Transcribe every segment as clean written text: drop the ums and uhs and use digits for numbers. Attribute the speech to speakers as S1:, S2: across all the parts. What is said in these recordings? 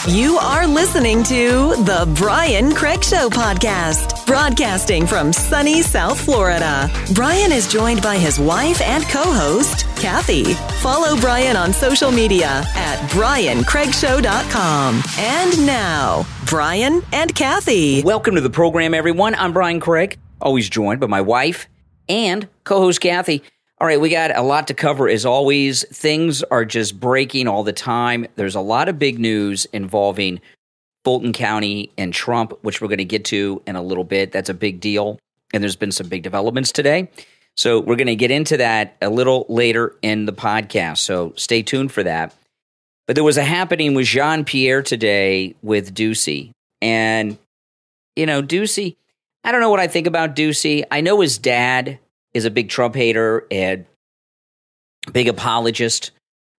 S1: You are listening to The Brian Craig Show podcast, broadcasting from sunny South Florida. Brian is joined by his wife and co-host, Kathy. Follow Brian on social media at briancraigshow.com. And now, Brian and Kathy.
S2: Welcome to the program, everyone. I'm Brian Craig, always joined by my wife and co-host, Kathy. All right, we got a lot to cover as always. Things are just breaking all the time. There's a lot of big news involving Fulton County and Trump, which we're going to get to in a little bit. That's a big deal, and there's been some big developments today. So we're going to get into that a little later in the podcast, so stay tuned for that. But there was a happening with Jean-Pierre today with Ducey. And, you know, Ducey, I don't know what I think about Ducey. I know his dad is a big Trump hater and big apologist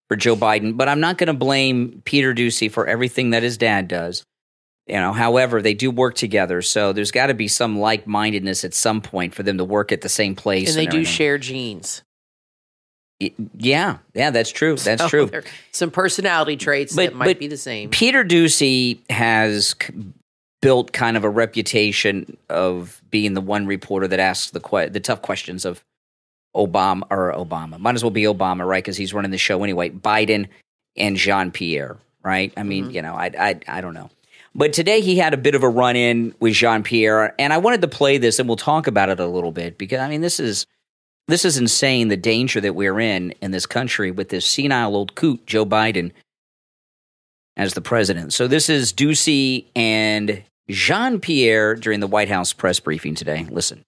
S2: for Joe Biden, but I'm not going to blame Peter Ducey for everything that his dad does. You know, however, they do work together, so there's got to be some like-mindedness at some point for them to work at the same place.
S3: And they do share genes.
S2: Yeah, that's true. That's true.
S3: Some personality traits that might be the same.
S2: Peter Ducey has built kind of a reputation of being the one reporter that asks the tough questions of Obama. Might as well be Obama, right? Because he's running the show anyway. Biden and Jean-Pierre, right? I mean, you know, I don't know. But today he had a bit of a run-in with Jean-Pierre, and I wanted to play this, and we'll talk about it a little bit, because, I mean, this is insane, the danger that we're in this country with this senile old coot, Joe Biden, as the president. So this is Ducey and Jean-Pierre during the White House press briefing today. Listen.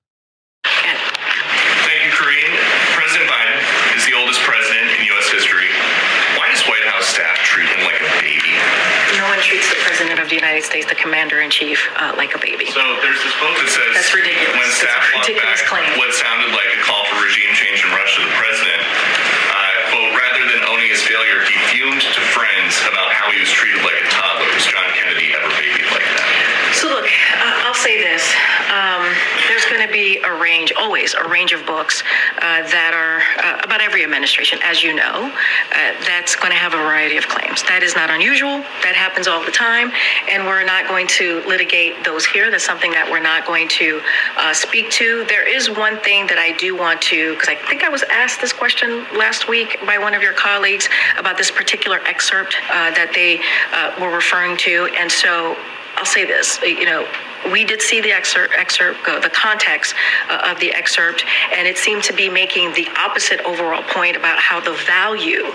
S4: Thank you, Karine. President Biden is the oldest president in U.S. history. Why does White House staff treat him like a baby?
S5: No one treats the President of the United States, the Commander-in-Chief, like a baby.
S4: So there's this book that says
S5: that's ridiculous.
S4: When staff walked back
S5: claim.
S4: What sounded like a call for regime change in Russia, the president, quote, rather than owning his failure, he fumed to friends about how he was treated like a toddler. Was John Kennedy ever babied like that?
S5: So look, I'll say this. There's going to be always a range of books that are about every administration, as you know, that's going to have a variety of claims. That is not unusual. That happens all the time, and we're not going to litigate those here. That's something that we're not going to speak to. There is one thing that I do want to, because I think I was asked this question last week by one of your colleagues about this particular excerpt that they were referring to, and so I'll say this, you know, we did see the excerpt, the context of the excerpt, and it seemed to be making the opposite overall point about how the value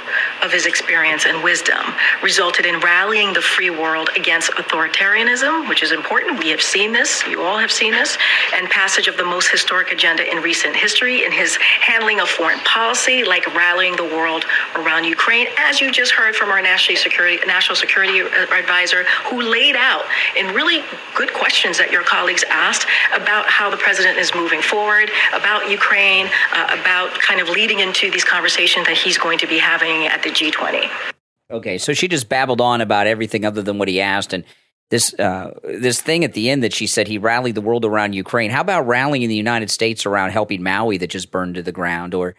S5: of his experience and wisdom resulted in rallying the free world against authoritarianism, which is important. We have seen this. You all have seen this. And passage of the most historic agenda in recent history in his handling of foreign policy, like rallying the world around Ukraine, as you just heard from our national security advisor, who laid out in really good questions that your colleagues asked about how the president is moving forward, about Ukraine, about kind of leading into these conversations that he's going to be having at the G20.
S2: Okay, so she just babbled on about everything other than what he asked, and this thing at the end that she said he rallied the world around Ukraine. How about rallying the United States around helping Maui that just burned to the ground, or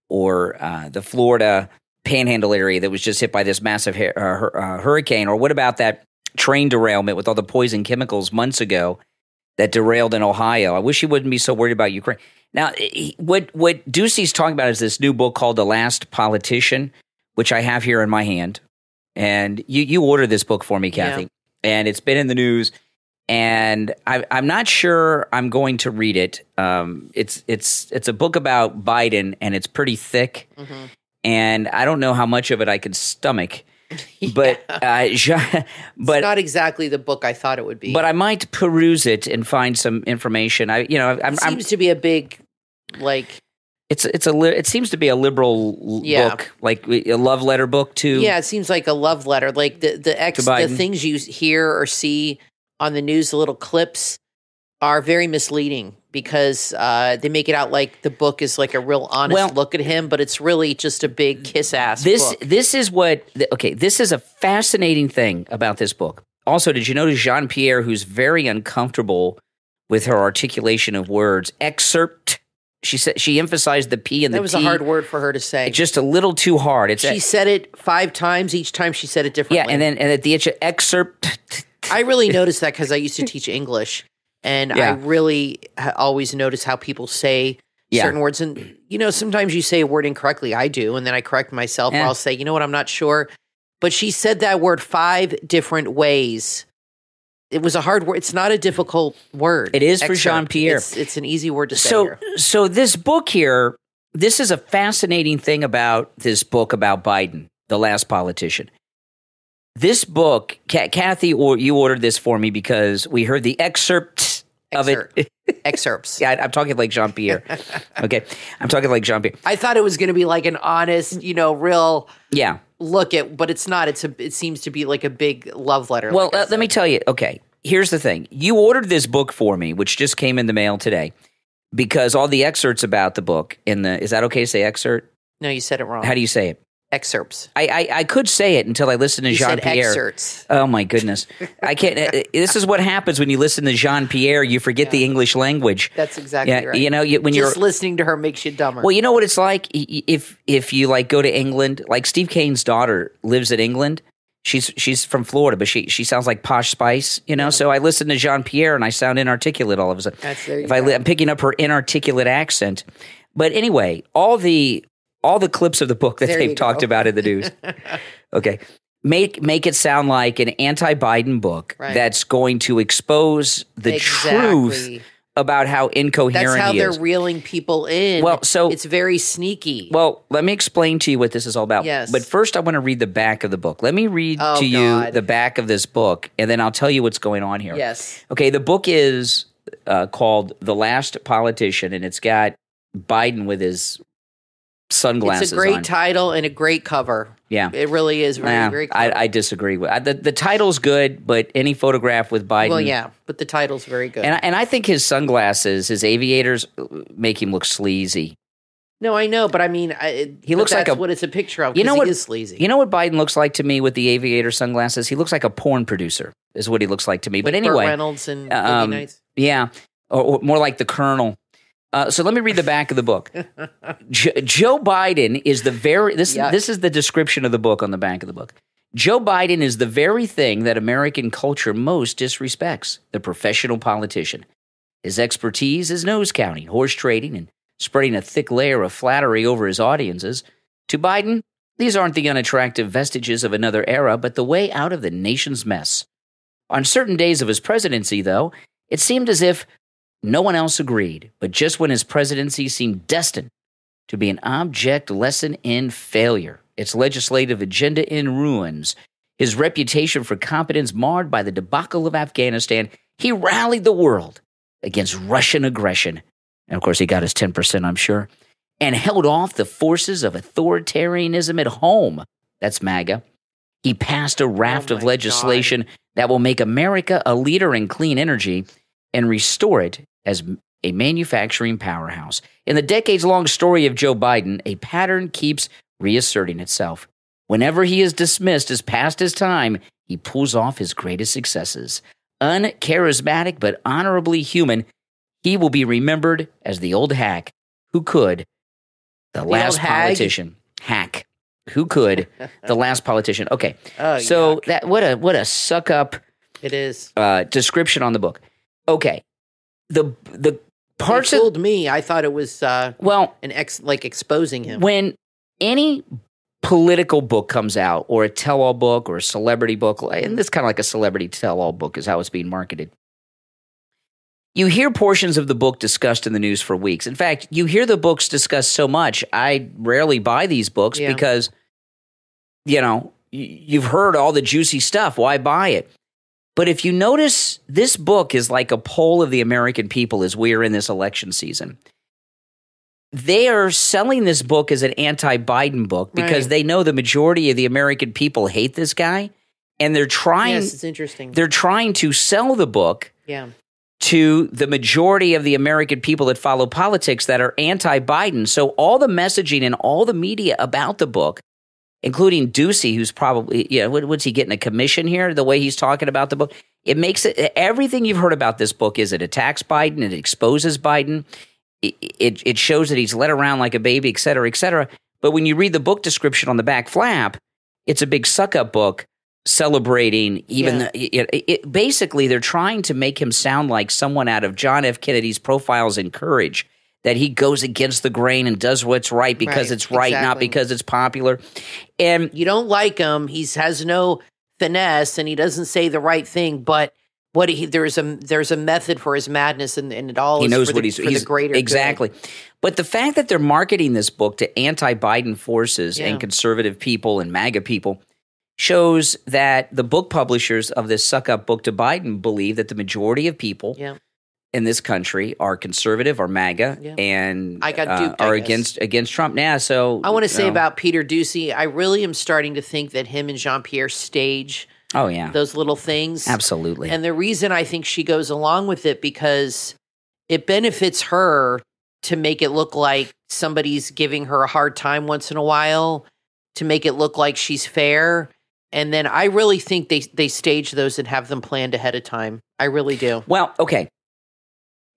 S2: the Florida Panhandle area that was just hit by this massive hurricane? Or what about that train derailment with all the poison chemicals months ago that derailed in Ohio? I wish he wouldn't be so worried about Ukraine. Now, what Ducey's talking about is this new book called The Last Politician, which I have here in my hand. And you ordered this book for me, Kathy. Yeah. And it's been in the news. And I'm not sure I'm going to read it. It's a book about Biden, and it's pretty thick. Mm-hmm. And I don't know how much of it I could stomach. But
S3: it's not exactly the book I thought it would be.
S2: But I might peruse it and find some information.
S3: It seems to be a big, like,
S2: it seems to be a liberal book, like a love letter book too.
S3: Yeah, it seems like a love letter. Like the things you hear or see on the news, the little clips, are very misleading because they make it out like the book is like a real honest look at him, but it's really just a big kiss-ass book.
S2: This is a fascinating thing about this book. Also, did you notice Jean-Pierre, who's very uncomfortable with her articulation of words, excerpt she emphasized the P and the T.
S3: That was a hard word for her to say.
S2: Just a little too hard.
S3: She said it 5 times. Each time she said it differently.
S2: Yeah, and at the excerpt.
S3: I really noticed that because I used to teach English, and I really always notice how people say certain words. And, sometimes you say a word incorrectly. I do, and then I correct myself, or I'll say, you know what, I'm not sure. But she said that word 5 different ways. It was a hard word. It's not a difficult word.
S2: It is for Jean-Pierre.
S3: It's an easy word to say here.
S2: So this book here, this is a fascinating thing about this book about Biden, The Last Politician. This book, Kathy, you ordered this for me because we heard the excerpt of it.
S3: Excerpts.
S2: Yeah, I'm talking like Jean-Pierre. Okay, I'm talking like Jean-Pierre.
S3: I thought it was going to be like an honest, real look at, but it's not. It seems to be like a big love letter.
S2: Well, let me tell you. Okay, here's the thing. You ordered this book for me, which just came in the mail today, because all the excerpts about the book is that okay to say excerpt?
S3: No, you said it wrong.
S2: How do you say it?
S3: Excerpts.
S2: I could say it until I listen to Jean-Pierre.
S3: You said excerpts.
S2: Oh my goodness. I can't. This is what happens when you listen to Jean-Pierre. You forget the English language.
S3: That's exactly right.
S2: When
S3: just listening to her makes you dumber.
S2: Well, you know what it's like if you like go to England. Like Steve Kane's daughter lives in England. She's from Florida, but she sounds like Posh Spice. So I listen to Jean-Pierre and I sound inarticulate all of a sudden. I'm picking up her inarticulate accent. But anyway, all the clips of the book that they've talked about in the news. Okay. Make it sound like an anti-Biden book that's going to expose the truth about how incoherent he is.
S3: That's how they're reeling people in.
S2: Well, so
S3: it's very sneaky.
S2: Well, let me explain to you what this is all about.
S3: Yes.
S2: But first I want to read the back of the book. Let me read you the back of this book, and then I'll tell you what's going on here.
S3: Yes.
S2: Okay, the book is called The Last Politician, and it's got Biden with his sunglasses on.
S3: It's a great title and a great cover.
S2: Yeah.
S3: It really is very cool.
S2: I disagree with the title's good, but any photograph with Biden.
S3: Well, yeah, but the title's very good.
S2: And I think his sunglasses, his aviators, make him look sleazy.
S3: No, I know, but I mean,
S2: he looks like
S3: what it's a picture of.
S2: He is
S3: sleazy.
S2: You know what Biden looks like to me with the aviator sunglasses? He looks like a porn producer. Is what he looks like to me.
S3: Like
S2: but anyway,
S3: Burt Reynolds and Boogie Nights.
S2: Yeah, or more like the Colonel. So let me read the back of the book. Joe Biden is this is the description of the book on the back of the book. Joe Biden is the very thing that American culture most disrespects, the professional politician. His expertise is nose counting, horse trading, and spreading a thick layer of flattery over his audiences. To Biden, these aren't the unattractive vestiges of another era, but the way out of the nation's mess. On certain days of his presidency, though, it seemed as if no one else agreed, but just when his presidency seemed destined to be an abject lesson in failure, its legislative agenda in ruins, his reputation for competence marred by the debacle of Afghanistan, he rallied the world against Russian aggression. And of course, he got his 10%, I'm sure, and held off the forces of authoritarianism at home. That's MAGA. He passed a raft of legislation that will make America a leader in clean energy and restore it as a manufacturing powerhouse. In the decades-long story of Joe Biden, a pattern keeps reasserting itself. Whenever he is dismissed as past his time, he pulls off his greatest successes. Uncharismatic but honorably human, he will be remembered as the old hack who could, the last politician. Hack. Who could, the last politician. Okay, so that what a suck up
S3: it is
S2: description on the book. Okay, the parts
S3: it fooled me. I thought it was exposing him.
S2: When any political book comes out, or a tell-all book, or a celebrity book, and it's kind of like a celebrity tell-all book is how it's being marketed. You hear portions of the book discussed in the news for weeks. In fact, you hear the books discussed so much, I rarely buy these books because, you've heard all the juicy stuff. Why buy it? But if you notice, this book is like a poll of the American people as we are in this election season. They are selling this book as an anti-Biden book because they know the majority of the American people hate this guy, and they're trying.
S3: Yes, it's interesting.
S2: They're trying to sell the book to the majority of the American people that follow politics that are anti-Biden. So all the messaging and all the media about the book, including Ducey, who's probably, what's he getting a commission here? The way he's talking about the book, it makes it everything you've heard about this book is it attacks Biden, it exposes Biden, it shows that he's led around like a baby, et cetera, et cetera. But when you read the book description on the back flap, it's a big suck-up book celebrating even basically they're trying to make him sound like someone out of John F. Kennedy's Profiles in Courage, that he goes against the grain and does what's right because it's right, not because it's popular. And
S3: you don't like him. He has no finesse and he doesn't say the right thing, but there's a method for his madness and it all
S2: he
S3: is
S2: knows
S3: for
S2: what
S3: the,
S2: he's
S3: for the greater
S2: exactly.
S3: good.
S2: But the fact that they're marketing this book to anti-Biden forces and conservative people and MAGA people shows that the book publishers of this suck-up book to Biden believe that the majority of people in this country are conservative or MAGA and
S3: I got duped,
S2: are against Trump now. So
S3: I want to say about Peter Doocy, I really am starting to think that him and Jean-Pierre stage those little things.
S2: Absolutely.
S3: And the reason I think she goes along with it because it benefits her to make it look like somebody's giving her a hard time once in a while, to make it look like she's fair. And then I really think they stage those and have them planned ahead of time. I really do.
S2: Well, okay.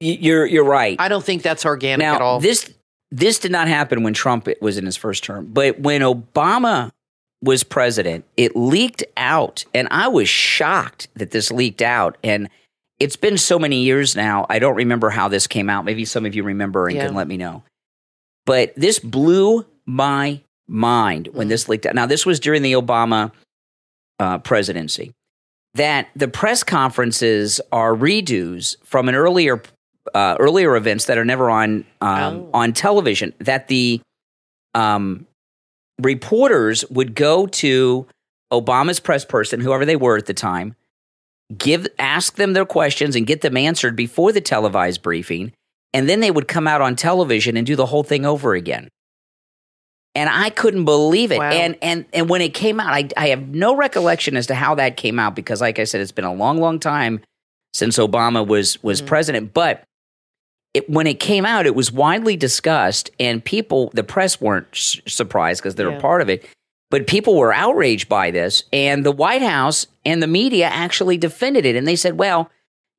S2: You're right.
S3: I don't think that's organic
S2: now,
S3: at all.
S2: This did not happen when Trump was in his first term. But when Obama was president, it leaked out. And I was shocked that this leaked out. And it's been so many years now, I don't remember how this came out. Maybe some of you remember and can let me know. But this blew my mind when this leaked out. Now, this was during the Obama presidency, that the press conferences are redos from an earlier events that are never on television, that the reporters would go to Obama's press person, whoever they were at the time, ask them their questions and get them answered before the televised briefing, and then they would come out on television and do the whole thing over again. And I couldn't believe it. Wow. And when it came out, I have no recollection as to how that came out because, like I said, it's been a long, long time since Obama was president. But when it came out, it was widely discussed, and the press weren't surprised because they're a part of it. But people were outraged by this, and the White House and the media actually defended it. And they said, well,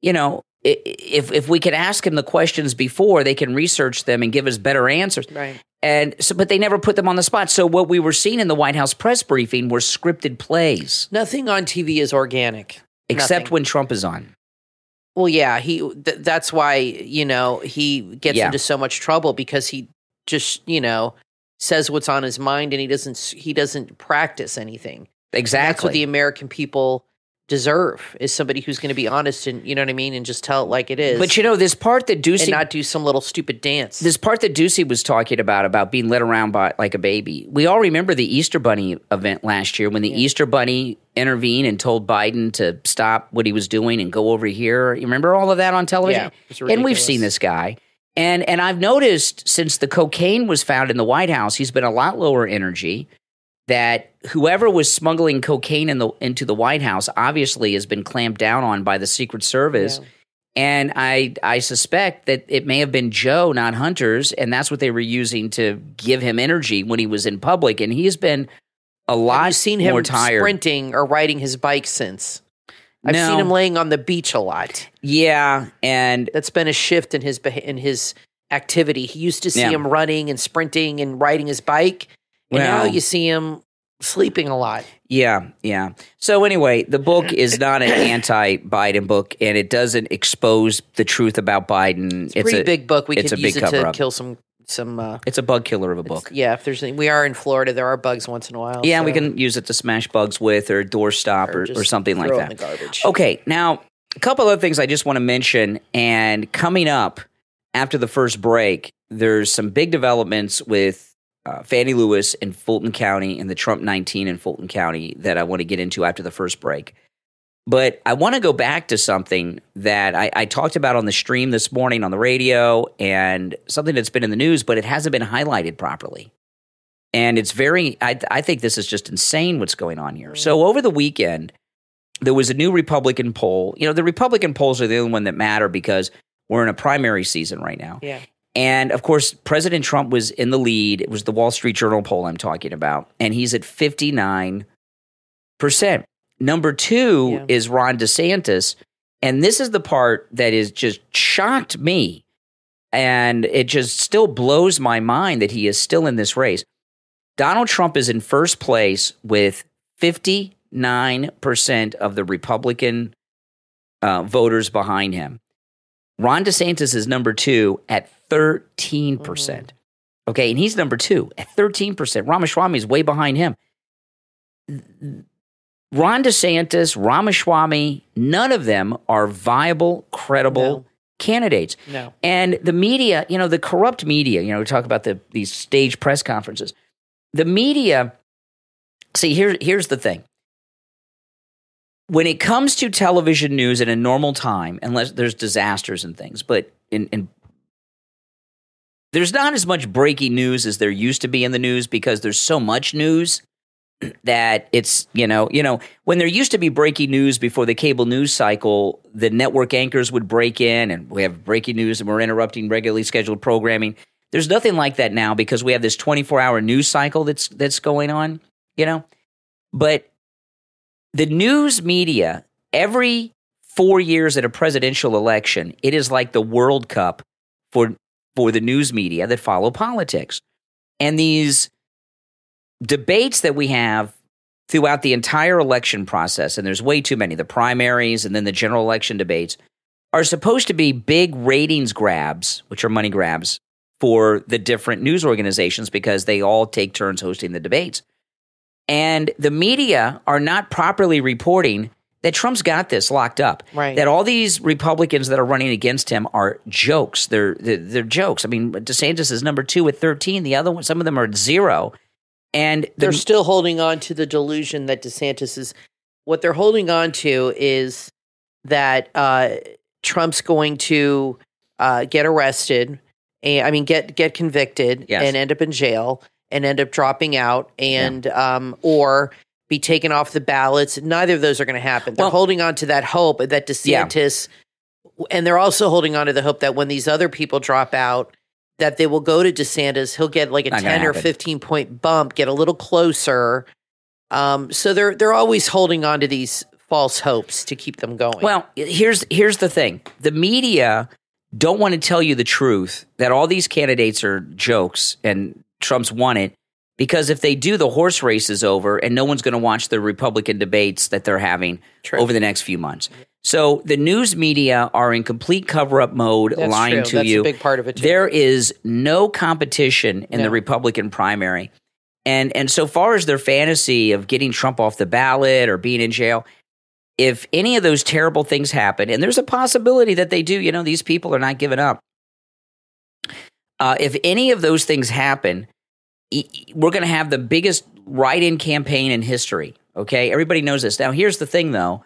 S2: if we could ask him the questions before, they can research them and give us better answers.
S3: Right.
S2: And so, but they never put them on the spot. So what we were seeing in the White House press briefing were scripted plays.
S3: Nothing on TV is organic.
S2: Except when Trump is on.
S3: Well, yeah, that's why, he gets into so much trouble because he just, says what's on his mind and he doesn't practice anything.
S2: Exactly.
S3: And that's what the American people deserve, is somebody who's going to be honest and, you know what I mean, and just tell it like it is.
S2: But this part that Doocy...
S3: And not do some little stupid dance.
S2: This part that Doocy was talking about being led around by like a baby. We all remember the Easter Bunny event last year when the Easter Bunny intervened and told Biden to stop what he was doing and go over here. You remember all of that on television?
S3: Yeah, it's ridiculous.
S2: And we've seen this guy. And I've noticed since the cocaine was found in the White House, he's been a lot lower energy. That whoever was smuggling cocaine into the White House obviously has been clamped down on by the Secret Service. Yeah. And I suspect that it may have been Joe, not Hunter's, and that's what they were using to give him energy when he was in public. And he's been a lot
S3: I've seen him
S2: more tired.
S3: Sprinting or riding his bike since. I've seen him laying on the beach a lot.
S2: Yeah, and
S3: that's been a shift in his activity. He used to see him running and sprinting and riding his bike. And now you see him sleeping a lot.
S2: Yeah. So anyway, the book is not an anti-Biden book, and it doesn't expose the truth about Biden.
S3: It's a pretty big book. We could use it to kill some.
S2: It's a bug killer of a book.
S3: Yeah, we are in Florida, there are bugs once in a while.
S2: Yeah, so. We can use it to smash bugs with, or doorstop, or something like that.
S3: In the garbage.
S2: Okay, now a couple other things I just want to mention, and coming up after the first break, there's some big developments with Fannie Lewis in Fulton County and the Trump 19 in Fulton County that I want to get into after the first break. But I want to go back to something that I talked about on the stream this morning on the radio, and something that's been in the news, but it hasn't been highlighted properly. And it's I think this is just insane what's going on here. So over the weekend, there was a new Republican poll. The Republican polls are the only one that matter because we're in a primary season right now.
S3: Yeah.
S2: And, of course, President Trump was in the lead. It was the Wall Street Journal poll I'm talking about. And he's at 59%. Number two is Ron DeSantis. And this is the part that is just shocked me. And it just still blows my mind that he is still in this race. Donald Trump is in first place with 59% of the Republican voters behind him. Ron DeSantis is number 2 at 13%. Okay, and he's number 2 at 13%. Ramaswamy is way behind him. Ron DeSantis, Ramaswamy, none of them are viable, credible candidates.
S3: No.
S2: And the media, the corrupt media, we talk about these stage press conferences. The media, see, here's the thing. When it comes to television news in a normal time, unless there's disasters and things, but there's not as much breaking news as there used to be in the news because there's so much news that it's, when there used to be breaking news before the cable news cycle, the network anchors would break in and we have breaking news and we're interrupting regularly scheduled programming. There's nothing like that now because we have this 24-hour news cycle that's going on, But the news media, every 4 years at a presidential election, it is like the World Cup for the news media that follow politics. And these debates that we have throughout the entire election process, and there's way too many, the primaries and then the general election debates, are supposed to be big ratings grabs, which are money grabs, for the different news organizations because they all take turns hosting the debates. And the media are not properly reporting that Trump's got this locked up.
S3: Right.
S2: That all these Republicans that are running against him are jokes. They're jokes. I mean, DeSantis is number 2 at 13. The other one, some of them are at 0. And
S3: they're still holding on to the delusion that DeSantis is. What they're holding on to is that Trump's going to get arrested. Get convicted and end up in jail and end up dropping out and or be taken off the ballots. Neither of those are going to happen. They're holding on to that hope that DeSantis, and they're also holding on to the hope that when these other people drop out, that they will go to DeSantis. He'll get like a 10 or 15 point bump, get a little closer. So they're always holding on to these false hopes to keep them going.
S2: Well, here's the thing. The media don't want to tell you the truth that all these candidates are jokes and Trump's won it, because if they do, the horse race is over and no one's going to watch the Republican debates that they're having over the next few months. So the news media are in complete cover-up mode, lying to you.
S3: That's a big part of it, too.
S2: There is no competition in the Republican primary. And so far as their fantasy of getting Trump off the ballot or being in jail, if any of those terrible things happen, and there's a possibility that they do, these people are not giving up. If any of those things happen, we're going to have the biggest write-in campaign in history, okay? Everybody knows this. Now, here's the thing, though.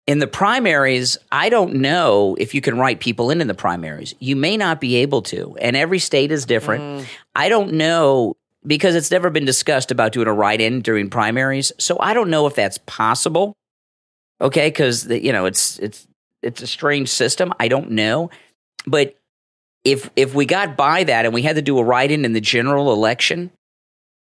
S2: In the primaries, I don't know if you can write people in the primaries. You may not be able to, and every state is different. I don't know, because it's never been discussed about doing a write-in during primaries, so I don't know if that's possible, okay? Because, it's a strange system. I don't know. But if we got by that and we had to do a write-in in the general election,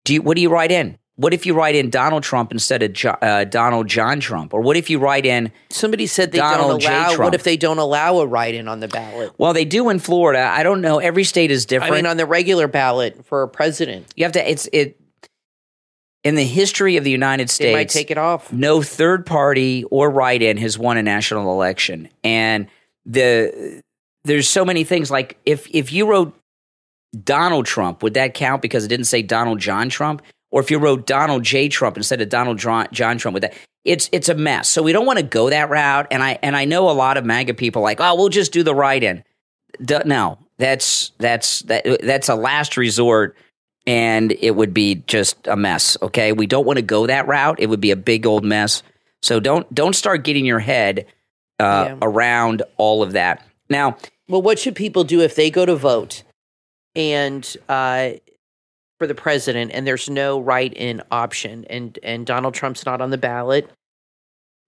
S2: what do you write in? What if you write in Donald Trump instead of Donald John Trump? Or what if you write in
S3: somebody said they
S2: Donald
S3: don't allow.
S2: J. Trump?
S3: What if they don't allow a write-in on the ballot?
S2: Well, they do in Florida. I don't know. Every state is different.
S3: I mean, on the regular ballot for a president,
S2: you have to. In the history of the United States,
S3: they might take it off.
S2: No third party or write-in has won a national election, and there's so many things. Like if you wrote Donald Trump, would that count because it didn't say Donald John Trump? Or if you wrote Donald J. Trump instead of Donald John Trump, with that, it's a mess. So we don't want to go that route. And I know a lot of MAGA people are like, oh, we'll just do the write-in. No, that's a last resort, and it would be just a mess. Okay, we don't want to go that route. It would be a big old mess. So don't start getting your head around all of that. Now,
S3: well, what should people do if they go to vote and for the president and there's no write-in option and Donald Trump's not on the ballot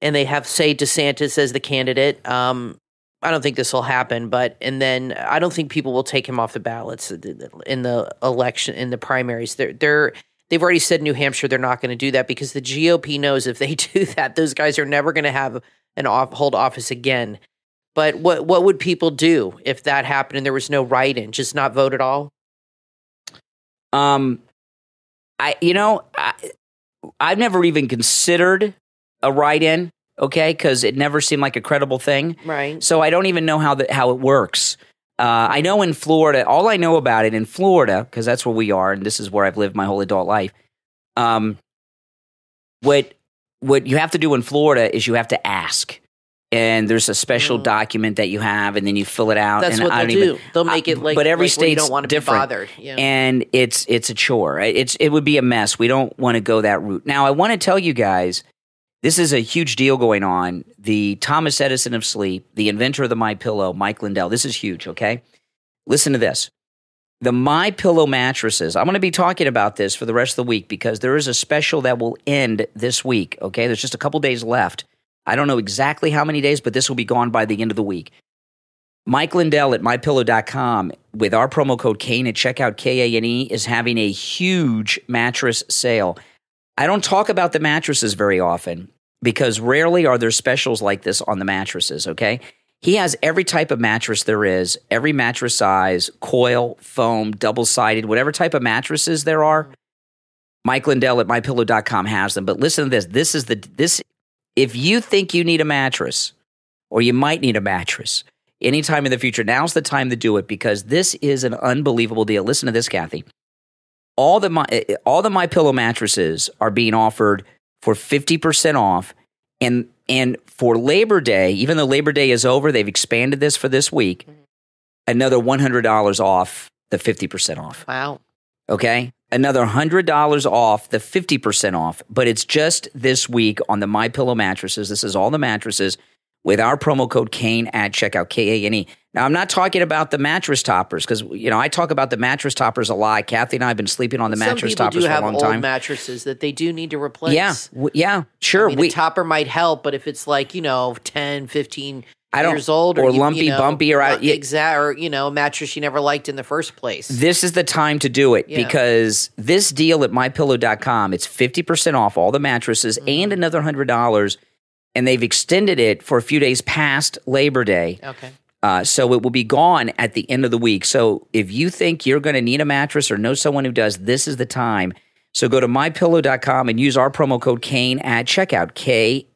S3: and they have, say, DeSantis as the candidate? I don't think this will happen, and then I don't think people will take him off the ballots in the election, in the primaries. They've already said New Hampshire they're not going to do that because the GOP knows if they do that, those guys are never going to have hold office again. But what would people do if that happened and there was no write-in? Just not vote at all?
S2: I've never even considered a write-in, okay, because it never seemed like a credible thing.
S3: Right.
S2: So I don't even know how it works. I know in Florida, all I know about it in Florida, because that's where we are, and this is where I've lived my whole adult life. What you have to do in Florida is you have to ask. And there's a special document that you have, and then you fill it out.
S3: That's
S2: and
S3: what they'll do. They'll make it like,
S2: but every
S3: state's you don't want to
S2: different.
S3: Be bothered. Yeah.
S2: And it's a chore. It would be a mess. We don't want to go that route. Now, I want to tell you guys, this is a huge deal going on. The Thomas Edison of sleep, the inventor of the MyPillow, Mike Lindell. This is huge. Okay, listen to this. The MyPillow mattresses. I'm going to be talking about this for the rest of the week because there is a special that will end this week. Okay, there's just a couple days left. I don't know exactly how many days, but this will be gone by the end of the week. Mike Lindell at mypillow.com with our promo code Kane at checkout, Kane, is having a huge mattress sale. I don't talk about the mattresses very often because rarely are there specials like this on the mattresses, okay? He has every type of mattress there is, every mattress size, coil, foam, double-sided, whatever type of mattresses there are. Mike Lindell at mypillow.com has them. But listen to this. If you think you need a mattress, or you might need a mattress anytime in the future, now's the time to do it because this is an unbelievable deal. Listen to this, Kathy. All the MyPillow mattresses are being offered for 50% off, and for Labor Day, even though Labor Day is over, they've expanded this for this week, another $100 off the 50% off.
S3: Wow.
S2: Okay? Another $100 off the 50% off, but it's just this week on the MyPillow mattresses. This is all the mattresses with our promo code Kane at checkout, Kane. Now, I'm not talking about the mattress toppers because, I talk about the mattress toppers a lot. Kathy and I have been sleeping on the mattress toppers for a long time.
S3: Some people do have old mattresses that they do need to replace.
S2: Yeah, sure.
S3: I mean, a topper might help, but if it's like, 10, 15 years old
S2: or lumpy, bumpy, or
S3: a mattress you never liked in the first place.
S2: This is the time to do it because this deal at mypillow.com, it's 50% off all the mattresses and another $100, and they've extended it for a few days past Labor Day.
S3: Okay.
S2: So it will be gone at the end of the week. So if you think you're going to need a mattress or know someone who does, this is the time. So go to mypillow.com and use our promo code Kane at checkout, Kane.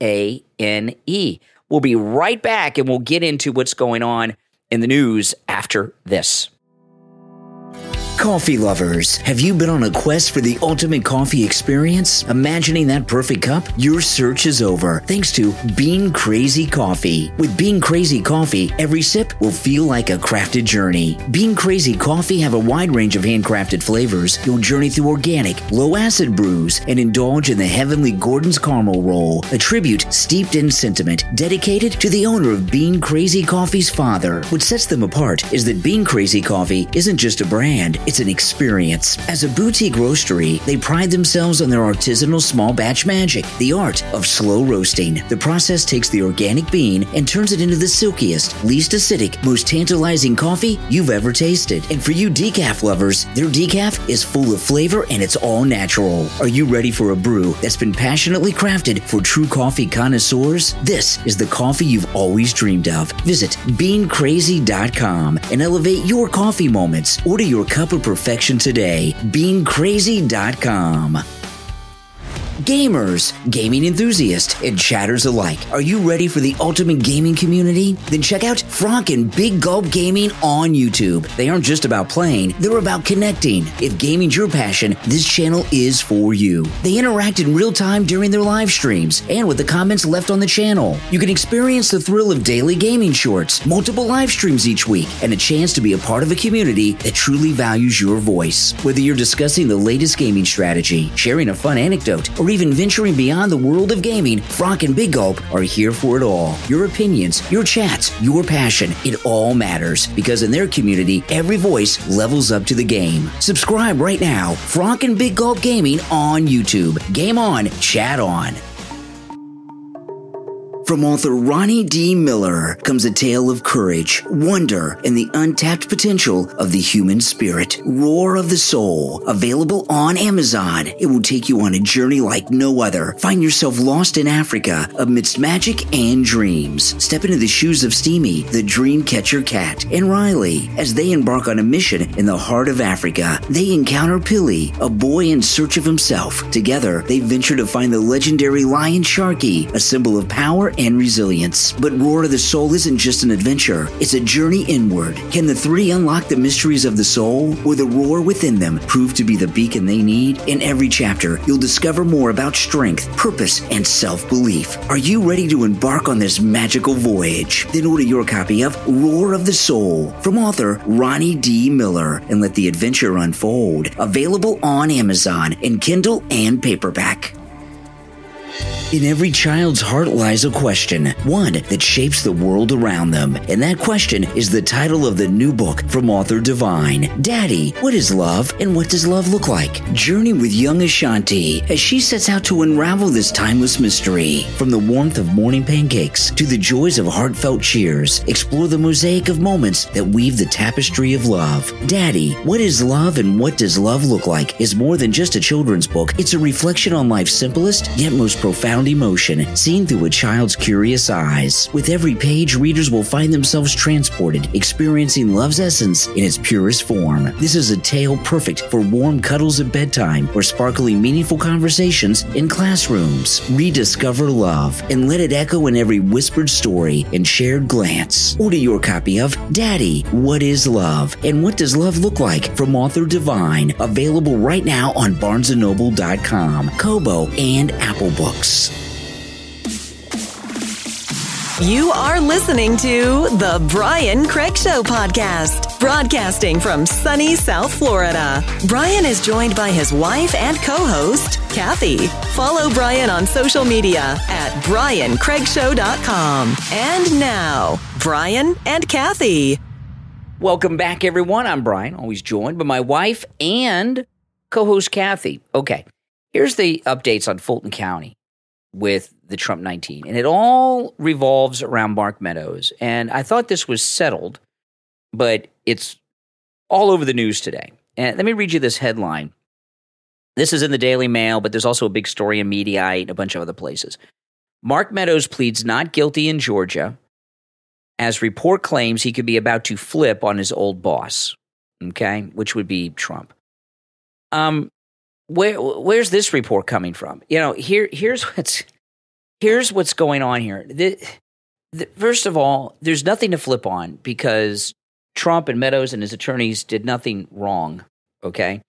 S2: We'll be right back, and we'll get into what's going on in the news after this.
S6: Coffee lovers, have you been on a quest for the ultimate coffee experience? Imagining that perfect cup? Your search is over thanks to Bean Crazy Coffee. With Bean Crazy Coffee, every sip will feel like a crafted journey. Bean Crazy Coffee have a wide range of handcrafted flavors. You'll journey through organic, low-acid brews and indulge in the heavenly Gordon's Caramel Roll, a tribute steeped in sentiment dedicated to the owner of Bean Crazy Coffee's father. What sets them apart is that Bean Crazy Coffee isn't just a brand. It's an experience. As a boutique roastery, they pride themselves on their artisanal small batch magic, the art of slow roasting. The process takes the organic bean and turns it into the silkiest, least acidic, most tantalizing coffee you've ever tasted. And for you decaf lovers, their decaf is full of flavor and it's all natural. Are you ready for a brew that's been passionately crafted for true coffee connoisseurs? This is the coffee you've always dreamed of. Visit beancrazy.com and elevate your coffee moments. Order your cup of perfection today. beancrazy.com. Gamers, gaming enthusiasts, and chatters alike, are you ready for the ultimate gaming community? Then check out Frank and Big Gulp Gaming on YouTube. They aren't just about playing, they're about connecting. If gaming's your passion, this channel is for you. They interact in real time during their live streams and with the comments left on the channel. You can experience the thrill of daily gaming shorts, multiple live streams each week, and a chance to be a part of a community that truly values your voice. Whether you're discussing the latest gaming strategy, sharing a fun anecdote, or even venturing beyond the world of gaming, Frank and Big Gulp are here for it all. Your opinions, your chats, your passion, it all matters because in their community, every voice levels up to the game. Subscribe right now. Frank and Big Gulp Gaming on YouTube. Game on, chat on. From author Ronnie D. Miller comes a tale of courage, wonder, and the untapped potential of the human spirit. Roar of the Soul, available on Amazon. It will take you on a journey like no other. Find yourself lost in Africa amidst magic and dreams. Step into the shoes of Steamy, the dream catcher cat, and Riley as they embark on a mission in the heart of Africa. They encounter Pilly, a boy in search of himself. Together, they venture to find the legendary lion Sharky, a symbol of power and resilience. But Roar of the Soul isn't just an adventure, it's a journey inward. Can the three unlock the mysteries of the soul, or the roar within them prove to be the beacon they need? In every chapter, you'll discover more about strength, purpose, and self-belief. Are you ready to embark on this magical voyage? Then order your copy of Roar of the Soul from author Ronnie D. Miller and let the adventure unfold. Available on Amazon in Kindle and paperback. In every child's heart lies a question, one that shapes the world around them. And that question is the title of the new book from author Divine. Daddy, what is love and what does love look like? Journey with young Ashanti as she sets out to unravel this timeless mystery. From the warmth of morning pancakes to the joys of heartfelt cheers, explore the mosaic of moments that weave the tapestry of love. Daddy, what is love and what does love look like is more than just a children's book. It's a reflection on life's simplest yet most profound emotion, seen through a child's curious eyes. With every page, readers will find themselves transported, experiencing love's essence in its purest form. This is a tale perfect for warm cuddles at bedtime or sparkly, meaningful conversations in classrooms. Rediscover love and let it echo in every whispered story and shared glance. Order your copy of Daddy, What is Love and What Does Love Look Like from author Divine, available right now on BarnesandNoble.com, Kobo, and Apple Books.
S1: You are listening to The Brian Craig Show podcast, broadcasting from sunny South Florida. Brian is joined by his wife and co-host, Kathy. Follow Brian on social media at BrianCraigShow.com. And now, Brian and Kathy.
S2: Welcome back, everyone. I'm Brian, always joined by my wife and co-host Kathy. Okay, here's the updates on Fulton County with the Trump 19. And it all revolves around Mark Meadows. And I thought this was settled, but it's all over the news today. And let me read you this headline. This is in the Daily Mail, but there's also a big story in Mediaite and a bunch of other places. Mark Meadows pleads not guilty in Georgia as report claims he could be about to flip on his old boss, okay, which would be Trump. Where's this report coming from? You know, here's what's going on here. First of all, there's nothing to flip on because Trump and Meadows and his attorneys did nothing wrong, okay?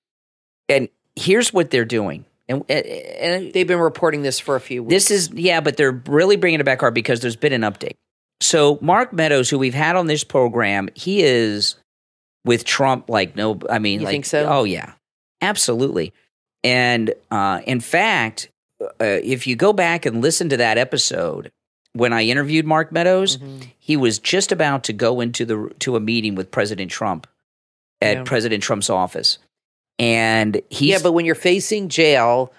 S2: And here's what they're doing. And
S3: they've been reporting this for a few weeks.
S2: But they're really bringing it back hard because there's been an update. So Mark Meadows, who we've had on this program, he is with Trump
S3: You think so?
S2: Oh, yeah, absolutely. And in fact, if you go back and listen to that episode when I interviewed Mark Meadows, he was just about to go into a meeting with President Trump at President Trump's office, and
S3: but when you're facing jail,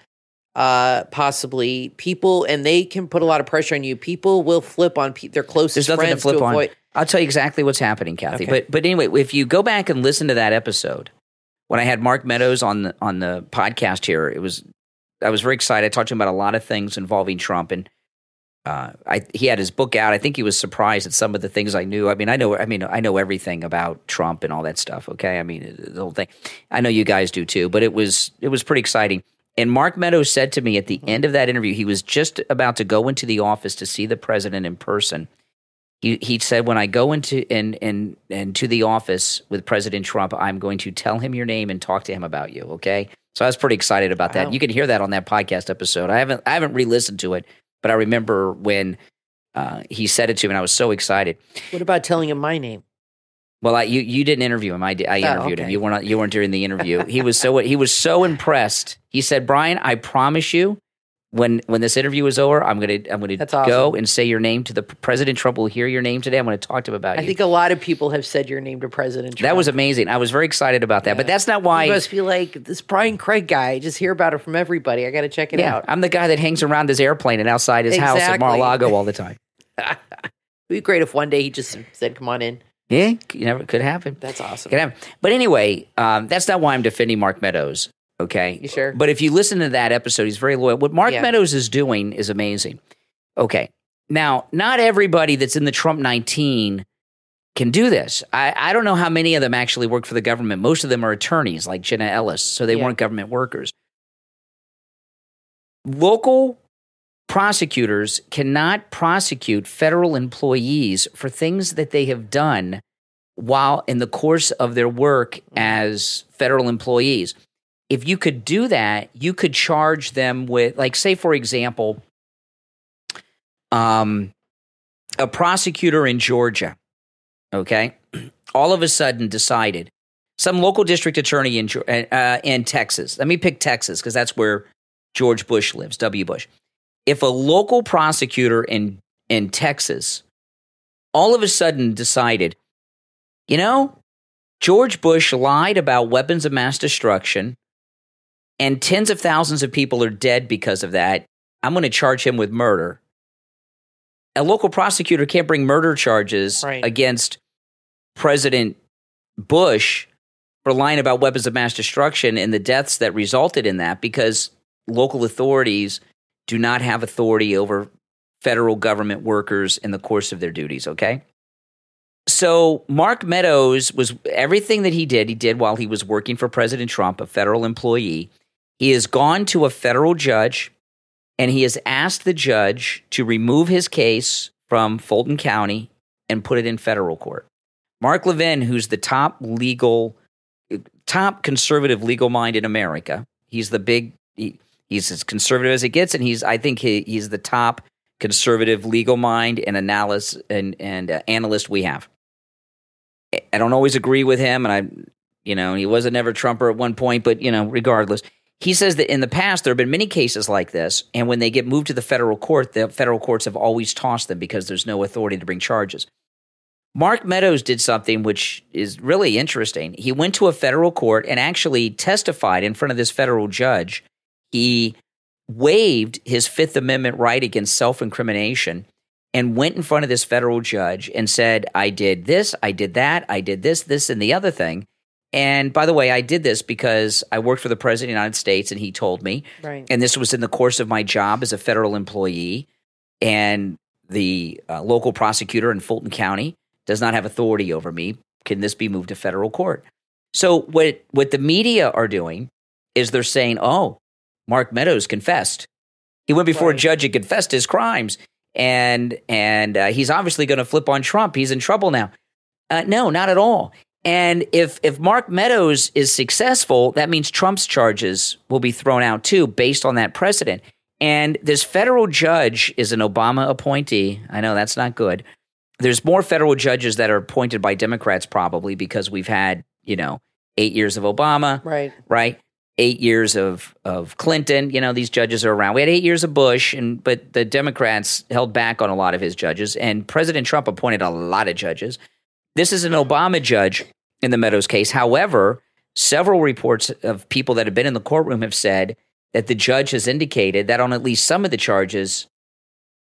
S3: possibly people, and they can put a lot of pressure on you. People will flip on their closest
S2: There's
S3: friends
S2: nothing to flip
S3: avoid.
S2: on. I'll tell you exactly what's happening, Kathy.
S3: Okay.
S2: But anyway, if you go back and listen to that episode. When I had Mark Meadows on the podcast here, I was very excited. I talked to him about a lot of things involving Trump, and he had his book out. I think he was surprised at some of the things I knew. I know everything about Trump and all that stuff. Okay, I mean the whole thing. I know you guys do too, but it was pretty exciting. And Mark Meadows said to me at the end of that interview, he was just about to go into the office to see the president in person. He said, when I go into the office with President Trump, I'm going to tell him your name and talk to him about you, okay? So I was pretty excited about that. You can hear that on that podcast episode. I haven't re-listened to it, but I remember when he said it to me, and I was so excited.
S3: What about telling him my name?
S2: Well, you didn't interview him. I interviewed him. You weren't during the interview. He was so impressed. He said, "Brian, I promise you, when this interview is over, I'm gonna go and say your name to the President Trump will hear your name today. I'm going to talk to him about you."
S3: I think a lot of people have said your name to President Trump.
S2: That was amazing. I was very excited about that, but that's not why.
S3: You must be like, this Brian Craig guy. I just hear about it from everybody. I got to check it out.
S2: I'm the guy that hangs around his airplane and outside his house at Mar-a-Lago all the time.
S3: be great if one day he just said, come on in.
S2: Yeah, could happen.
S3: That's awesome.
S2: Could happen. But anyway, that's not why I'm defending Mark Meadows, okay?
S3: You sure?
S2: But if you listen to that episode, he's very loyal. What Mark Meadows is doing is amazing. Okay. Now, not everybody that's in the Trump 19 can do this. I don't know how many of them actually work for the government. Most of them are attorneys like Jenna Ellis, so they weren't government workers. Local prosecutors cannot prosecute federal employees for things that they have done while in the course of their work as federal employees. If you could do that, you could charge them with, like, say, for example, a prosecutor in Georgia, okay, all of a sudden decided, some local district attorney in Texas, let me pick Texas because that's where George Bush lives, W. Bush. If a local prosecutor in Texas all of a sudden decided, George Bush lied about weapons of mass destruction and tens of thousands of people are dead because of that, I'm going to charge him with murder. A local prosecutor can't bring murder charges against President Bush for lying about weapons of mass destruction and the deaths that resulted in that because local authorities do not have authority over federal government workers in the course of their duties, okay? So Mark Meadows everything that he did while he was working for President Trump, a federal employee. He has gone to a federal judge and he has asked the judge to remove his case from Fulton County and put it in federal court. Mark Levin, who's the top conservative legal mind in America, he's as conservative as it gets, and he's the top conservative legal mind and analyst we have. I don't always agree with him, and he was a never Trumper at one point, but regardless, he says that in the past there have been many cases like this, and when they get moved to the federal court, the federal courts have always tossed them because there's no authority to bring charges. Mark Meadows did something which is really interesting. He went to a federal court and actually testified in front of this federal judge. He waived his Fifth Amendment right against self-incrimination and went in front of this federal judge and said, I did this, I did that, I did this, and the other thing. And by the way, I did this because I worked for the President of the United States and he told me. Right. And this was in the course of my job as a federal employee. And the local prosecutor in Fulton County does not have authority over me. Can this be moved to federal court? So what the media are doing is they're saying, oh, Mark Meadows confessed. He went before a judge and confessed his crimes. And he's obviously going to flip on Trump. He's in trouble now. No, not at all. And if Mark Meadows is successful, that means Trump's charges will be thrown out too, based on that precedent. And this federal judge is an Obama appointee. I know that's not good. There's more federal judges that are appointed by Democrats probably because we've had, 8 years of Obama, right? 8 years of Clinton. These judges are around. We had 8 years of Bush, but the Democrats held back on a lot of his judges, and President Trump appointed a lot of judges. This is an Obama judge in the Meadows case. However, several reports of people that have been in the courtroom have said that the judge has indicated that on at least some of the charges,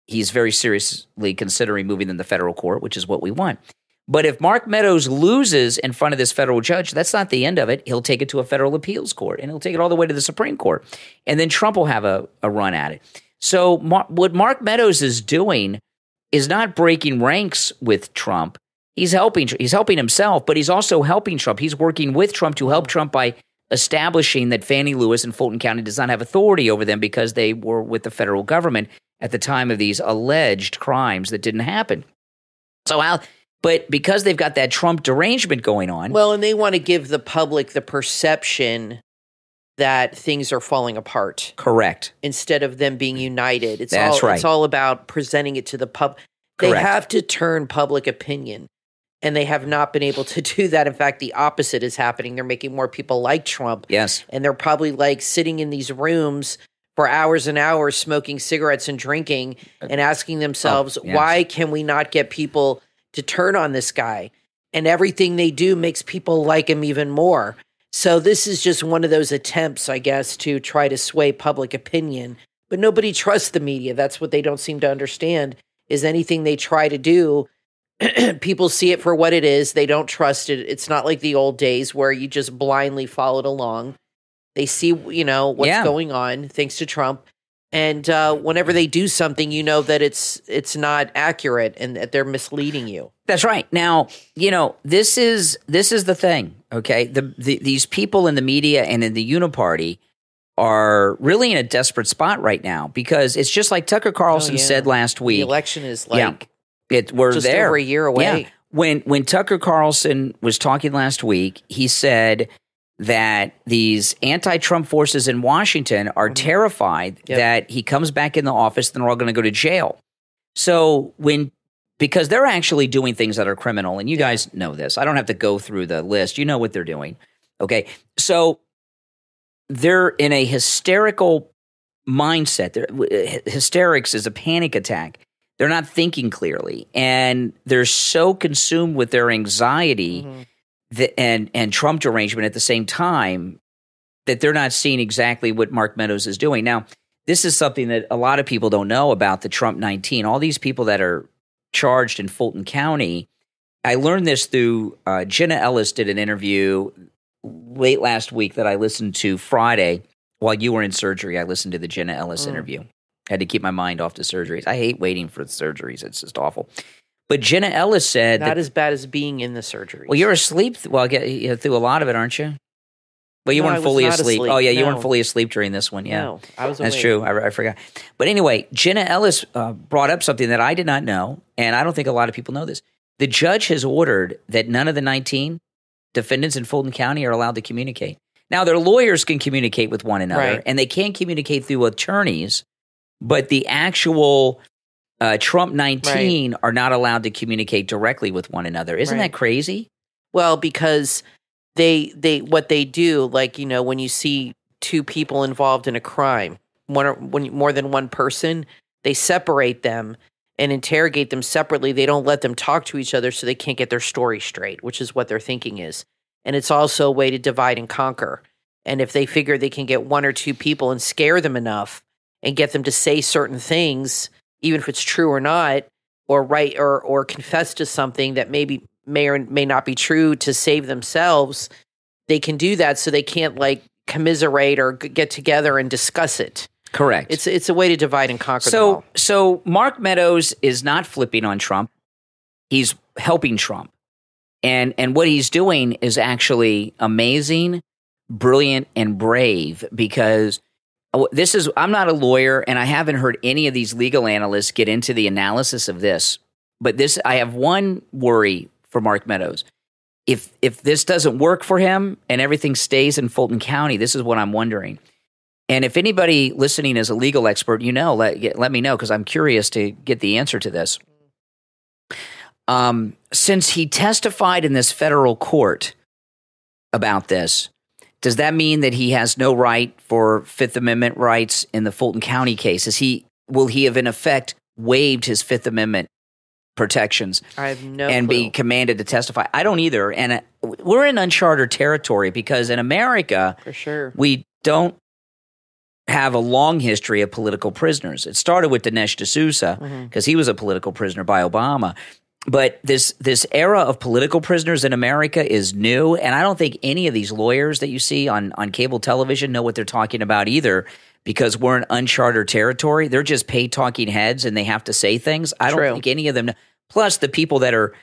S2: he's very seriously considering moving them to federal court, which is what we want. But if Mark Meadows loses in front of this federal judge, that's not the end of it. He'll take it to a federal appeals court, and he'll take it all the way to the Supreme Court. And then Trump will have a run at it. So what Mark Meadows is doing is not breaking ranks with Trump. He's helping himself, but he's also helping Trump. He's working with Trump to help Trump by establishing that Fannie Lewis and Fulton County does not have authority over them because they were with the federal government at the time of these alleged crimes that didn't happen. But because they've got that Trump derangement going on.
S3: Well, and they want to give the public the perception that things are falling apart.
S2: Correct.
S3: Instead of them being united.
S2: That's right.
S3: It's all about presenting it to the public. They have to turn public opinion. And they have not been able to do that. In fact, the opposite is happening. They're making more people like Trump.
S2: Yes.
S3: And they're probably sitting in these rooms for hours and hours smoking cigarettes and drinking and asking themselves, why can we not get people to turn on this guy? And everything they do makes people like him even more. So this is just one of those attempts, I guess, to try to sway public opinion. But nobody trusts the media. That's what they don't seem to understand. is anything they try to do, people see it for what it is. They don't trust it. It's not like the old days where you just blindly followed along. They see, what's going on thanks to Trump. And whenever they do something, that it's not accurate and that they're misleading you.
S2: That's right. Now, this is the thing, okay? These people in the media and in the Uniparty are really in a desperate spot right now because it's just like Tucker Carlson said last week.
S3: The election is
S2: we're
S3: just
S2: there.
S3: Over a year away.
S2: Yeah. When Tucker Carlson was talking last week, he said that these anti-Trump forces in Washington are terrified that he comes back in the office and they're all going to go to jail. So because they're actually doing things that are criminal, and you guys know this. I don't have to go through the list. You know what they're doing. Okay. So they're in a hysterical mindset. Hysterics is a panic attack. They're not thinking clearly, and they're so consumed with their anxiety and Trump derangement at the same time that they're not seeing exactly what Mark Meadows is doing. Now, this is something that a lot of people don't know about the Trump 19. All these people that are charged in Fulton County, I learned this through Jenna Ellis did an interview late last week that I listened to Friday while you were in surgery. I listened to the Jenna Ellis interview. I had to keep my mind off the surgeries. I hate waiting for the surgeries. It's just awful. But Jenna Ellis said
S3: not as bad as being in the surgery.
S2: Well, you're asleep. Well, through a lot of it, aren't you? Well, you weren't fully asleep. Oh, yeah, you weren't fully asleep during this one. Yeah,
S3: no, I was awake.
S2: That's true. I forgot. But anyway, Jenna Ellis brought up something that I did not know, and I don't think a lot of people know this. The judge has ordered that none of the 19 defendants in Fulton County are allowed to communicate. Now, their lawyers can communicate with one another, and they can communicate through attorneys, but the actual Trump 19 are not allowed to communicate directly with one another. Isn't that crazy?
S3: Well, because they what they do, like, when you see two people involved in a crime, when more than one person, they separate them and interrogate them separately. They don't let them talk to each other so they can't get their story straight, which is what their thinking is. And it's also a way to divide and conquer. And if they figure they can get one or two people and scare them enough and get them to say certain things, even if it's true or not, or or confess to something that may or may not be true to save themselves, they can do that so they can't commiserate or get together and discuss it.
S2: Correct.
S3: It's a way to divide and conquer them all.
S2: So Mark Meadows is not flipping on Trump. He's helping Trump. And what he's doing is actually amazing, brilliant, and brave because I'm not a lawyer, and I haven't heard any of these legal analysts get into the analysis of this. But I have one worry for Mark Meadows. If this doesn't work for him and everything stays in Fulton County, this is what I'm wondering. And if anybody listening is a legal expert, let me know because I'm curious to get the answer to this. Since he testified in this federal court about this, does that mean that he has no right for Fifth Amendment rights in the Fulton County case? Will he have in effect waived his Fifth Amendment protections?
S3: I have no
S2: and
S3: clue.
S2: Be commanded to testify? I don't either. And we're in uncharted territory because in America,
S3: for sure,
S2: we don't have a long history of political prisoners. It started with Dinesh D'Souza because he was a political prisoner by Obama. But this era of political prisoners in America is new, and I don't think any of these lawyers that you see on cable television know what they're talking about either because we're in uncharted territory. They're just paid talking heads, and they have to say things. I don't think any of them know. Plus, the people that are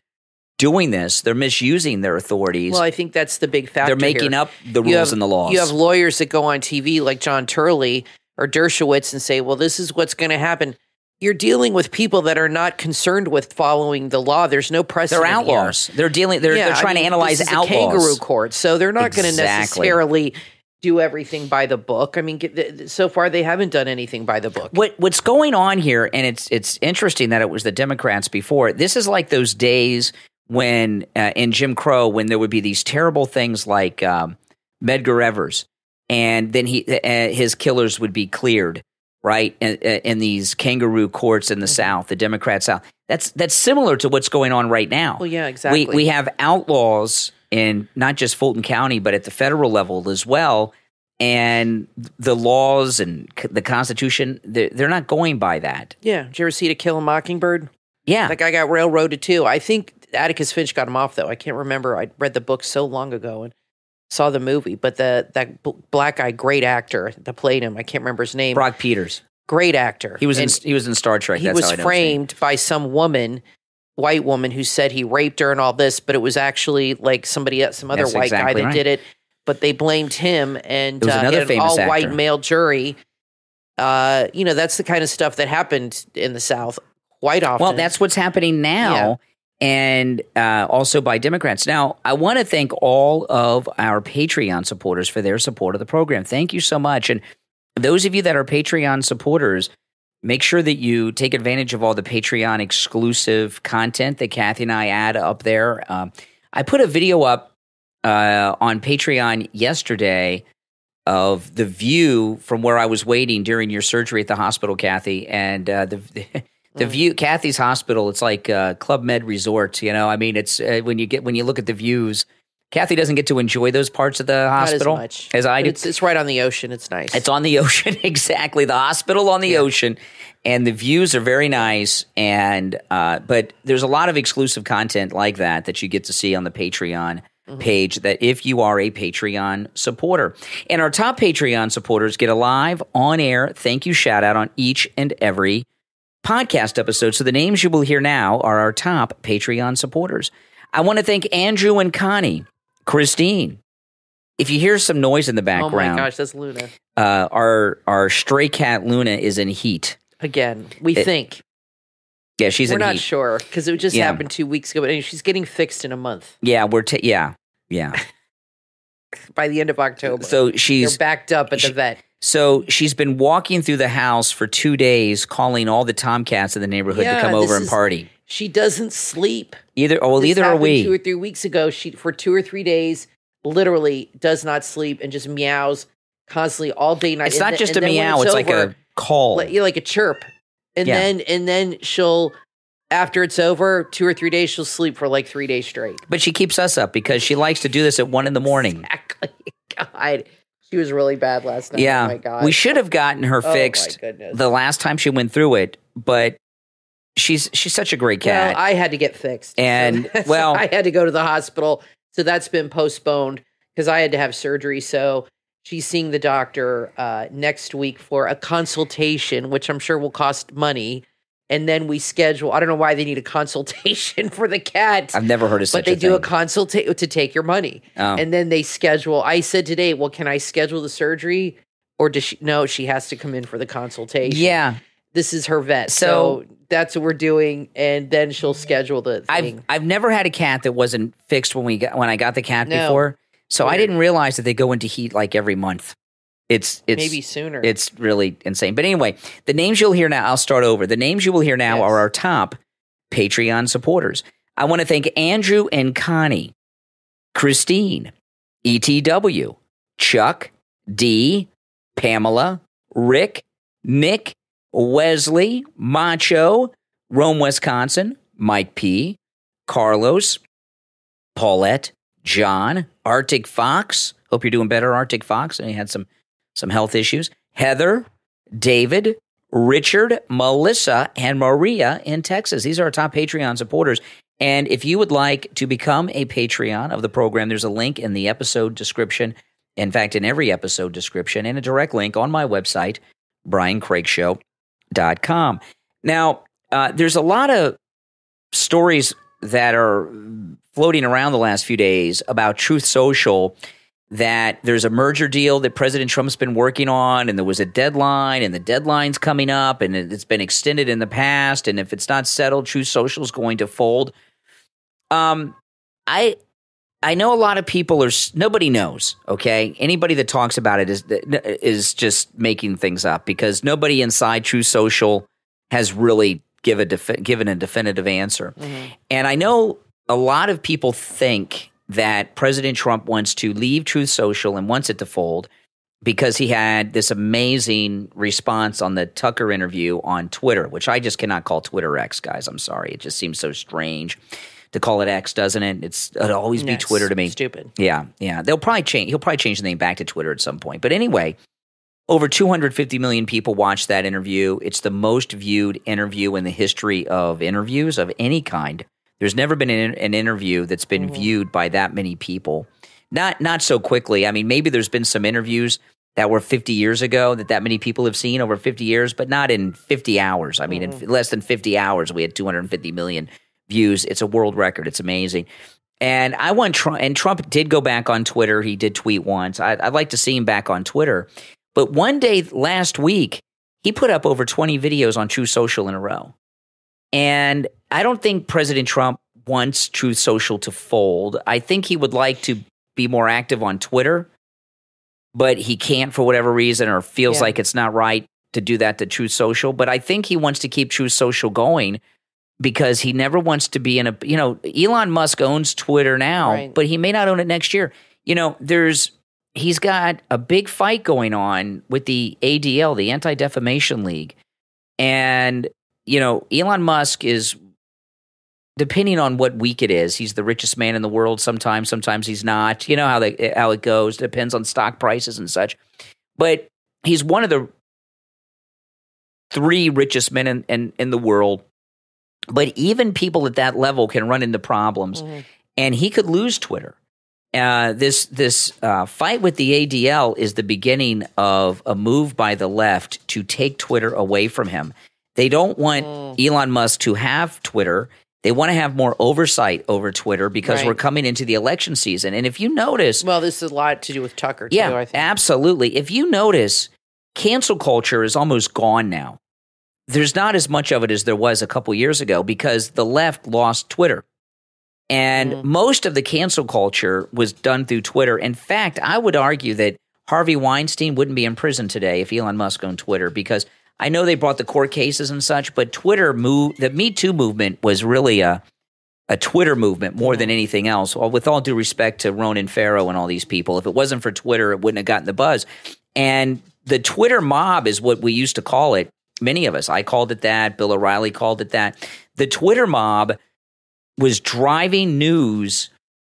S2: doing this, they're misusing their authorities.
S3: Well, I think that's the big factor.
S2: They're making up the rules and the laws.
S3: You have lawyers that go on TV like John Turley or Dershowitz and say, well, this is what's going to happen. You're dealing with people that are not concerned with following the law. There's no precedent.
S2: They're outlaws.
S3: Here.
S2: They're trying to analyze
S3: this is
S2: outlaws.
S3: A kangaroo court, so they're not going to necessarily do everything by the book. I mean, so far they haven't done anything by the book.
S2: What's going on here, and it's interesting that it was the Democrats before. This is like those days when in Jim Crow, when there would be these terrible things like Medgar Evers, and then his killers would be cleared. Right, in these kangaroo courts in the South, the Democrat South. That's similar to what's going on right now.
S3: Well, yeah, exactly.
S2: We have outlaws in not just Fulton County, but at the federal level as well. and the laws and the Constitution, they're not going by that.
S3: Yeah. Did you ever see To Kill a Mockingbird?
S2: Yeah.
S3: That guy got railroaded too. I think Atticus Finch got him off, though. I can't remember. I read the book so long ago and saw the movie. But that black guy, great actor that played him, I can't remember his name.
S2: Brock Peters.
S3: Great actor.
S2: He was in Star Trek.
S3: He was framed by some woman, white woman, who said he raped her and all this, but it was actually like somebody else, some other
S2: That's
S3: white
S2: exactly
S3: guy that did it. But they blamed him, and
S2: it was another
S3: he had an
S2: famous
S3: all-white
S2: actor.
S3: male jury. That's the kind of stuff that happened in the South quite often.
S2: Well, that's what's happening now, and also by Democrats. Now, I want to thank all of our Patreon supporters for their support of the program. Thank you so much. And those of you that are Patreon supporters, make sure that you take advantage of all the Patreon exclusive content that Kathy and I add up there. I put a video up on Patreon yesterday of the view from where I was waiting during your surgery at the hospital, Kathy, and the view. Kathy's hospital, it's like Club Med Resort. I mean, it's when you look at the views. Kathy doesn't get to enjoy those parts of the hospital
S3: not as much
S2: as I do.
S3: It's right on the ocean. It's nice.
S2: It's on the ocean, exactly. The hospital on the ocean, and the views are very nice. And but there's a lot of exclusive content like that you get to see on the Patreon page. That if you are a Patreon supporter, and our top Patreon supporters get a live on air thank you shout out on each and every podcast episode. So the names you will hear now are our top Patreon supporters. I want to thank Andrew and Connie, Christine. If you hear some noise in the background,
S3: oh my gosh, that's Luna.
S2: Our stray cat Luna is in heat
S3: Again, we think.
S2: Yeah, she's in heat.
S3: We're not sure because it just happened 2 weeks ago, but she's getting fixed in a month.
S2: Yeah, yeah.
S3: By the end of October.
S2: So they're
S3: backed up at the vet.
S2: So she's been walking through the house for 2 days, calling all the tomcats in the neighborhood to come over and party.
S3: She doesn't sleep.
S2: Either are we.
S3: 2 or 3 weeks ago, she for 2 or 3 days literally does not sleep and just meows constantly all day night.
S2: It's not just a meow; it's like a call,
S3: like a chirp. And then she'll, after it's over, 2 or 3 days, she'll sleep for like 3 days straight.
S2: But she keeps us up because she likes to do this at 1 a.m.
S3: Exactly. God, she was really bad last night.
S2: Yeah,
S3: oh my God.
S2: We should have gotten her fixed the last time she went through it, but she's such a great cat.
S3: Well, I had to get fixed,
S2: and
S3: so I had to go to the hospital, so that's been postponed because I had to have surgery. So she's seeing the doctor next week for a consultation, which I'm sure will cost money. And then we schedule. I don't know why they need a consultation for the cat.
S2: I've never heard of such a thing.
S3: But they do a consultation to take your money. Oh. And then they schedule. I said today, well, can I schedule the surgery? Or does she? No, she has to come in for the consultation.
S2: Yeah.
S3: This is her vet. So that's what we're doing. And then she'll schedule the thing.
S2: I've never had a cat that wasn't fixed when I got the cat before. So I didn't realize that they go into heat like every month. It's
S3: maybe sooner.
S2: It's really insane. But anyway, the names you'll hear now, I'll start over. The names you will hear now are our top Patreon supporters. I want to thank Andrew and Connie, Christine, ETW, Chuck, D, Pamela, Rick, Nick, Wesley, Macho, Rome, Wisconsin, Mike P, Carlos, Paulette, John, Arctic Fox. Hope you're doing better, Arctic Fox. And he had some health issues. Heather, David, Richard, Melissa, and Maria in Texas. These are our top Patreon supporters. And if you would like to become a Patreon of the program, there's a link in the episode description. In fact, in every episode description, and a direct link on my website, briancraigshow.com. Now, there's a lot of stories that are floating around the last few days about Truth Social, that there's a merger deal that President Trump's been working on, and there was a deadline, and the deadline's coming up, and it's been extended in the past, and if it's not settled, Truth Social is going to fold. I know a lot of people nobody knows, okay? Anybody that talks about it is just making things up, because nobody inside Truth Social has really given a definitive answer. Mm-hmm. And I know a lot of people think that President Trump wants to leave Truth Social and wants it to fold because he had this amazing response on the Tucker interview on Twitter, which I just cannot call Twitter X, guys. I'm sorry. It just seems so strange. to call it X, doesn't it? It'll always be Twitter to me.
S3: Stupid.
S2: Yeah. They'll probably change. He'll probably change the name back to Twitter at some point. But anyway, over 250 million people watched that interview. It's the most viewed interview in the history of interviews of any kind. There's never been an interview that's been viewed by that many people. Not so quickly. I mean, maybe there's been some interviews that were 50 years ago that many people have seen over 50 years, but not in 50 hours. I mean, in less than 50 hours, we had 250 million views. It's a world record. It's amazing. And I want Trump, and Trump did go back on Twitter. He did tweet once. I'd like to see him back on Twitter. But one day last week, he put up over 20 videos on Truth Social in a row. And I don't think President Trump wants Truth Social to fold. I think he would like to be more active on Twitter, but he can't for whatever reason, or feels like it's not right to do that to Truth Social. But I think he wants to keep Truth Social going because he never wants to be in a, Elon Musk owns Twitter now, but he may not own it next year. He's got a big fight going on with the ADL, the Anti-Defamation League. And, Elon Musk is, depending on what week it is, he's the richest man in the world sometimes he's not. You know how it goes. Depends on stock prices and such. But he's one of the 3 richest men in the world. But even people at that level can run into problems. And he could lose Twitter. This fight with the ADL is the beginning of a move by the left to take Twitter away from him. They don't want Elon Musk to have Twitter. They want to have more oversight over Twitter because we're coming into the election season. And if you notice—
S3: Well, this is a lot to do with Tucker, too,
S2: yeah,
S3: I think.
S2: Absolutely. If you notice, cancel culture is almost gone now. There's not as much of it as there was a couple years ago because the left lost Twitter. And most of the cancel culture was done through Twitter. In fact, I would argue that Harvey Weinstein wouldn't be in prison today if Elon Musk owned Twitter, because I know they brought the court cases and such, but the Me Too movement was really a Twitter movement more than anything else. Well, with all due respect to Ronan Farrow and all these people, if it wasn't for Twitter, it wouldn't have gotten the buzz. And the Twitter mob is what we used to call it. Many of us. I called it that. Bill O'Reilly called it that. The Twitter mob was driving news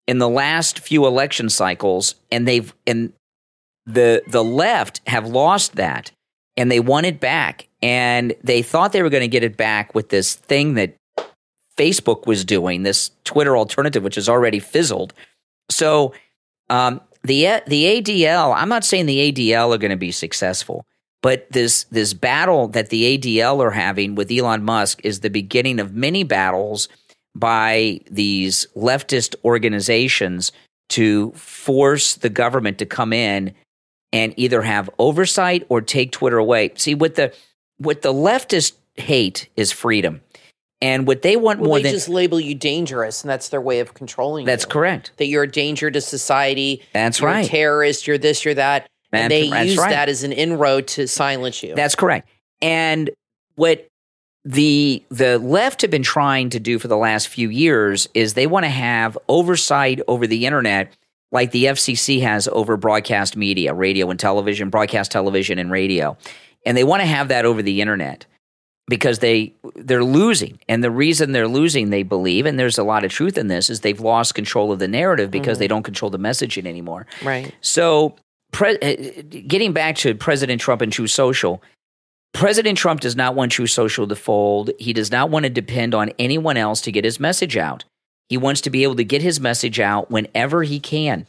S2: in the last few election cycles, and the left have lost that, and they want it back. And they thought they were going to get it back with this thing that Facebook was doing, this Twitter alternative, which has already fizzled. So the ADL, I'm not saying the ADL are going to be successful, but this battle that the ADL are having with Elon Musk is the beginning of many battles by these leftist organizations to force the government to come in and either have oversight or take Twitter away. See, what the leftists hate is freedom. And what they want more than—
S3: they just label you dangerous, and that's their way of controlling you.
S2: That's correct.
S3: That you're a danger to society.
S2: That's
S3: you're
S2: right.
S3: a terrorist, you're this, you're that. And they use that as an inroad to silence you.
S2: That's correct. And what the left have been trying to do for the last few years is they want to have oversight over the internet like the FCC has over broadcast media, radio and television, broadcast television and radio. And they want to have that over the internet because they're losing. And the reason they're losing, they believe, and there's a lot of truth in this, is they've lost control of the narrative because they don't control the messaging anymore.
S3: Right.
S2: So getting back to President Trump and Truth Social, President Trump does not want Truth Social to fold. He does not want to depend on anyone else to get his message out. He wants to be able to get his message out whenever he can.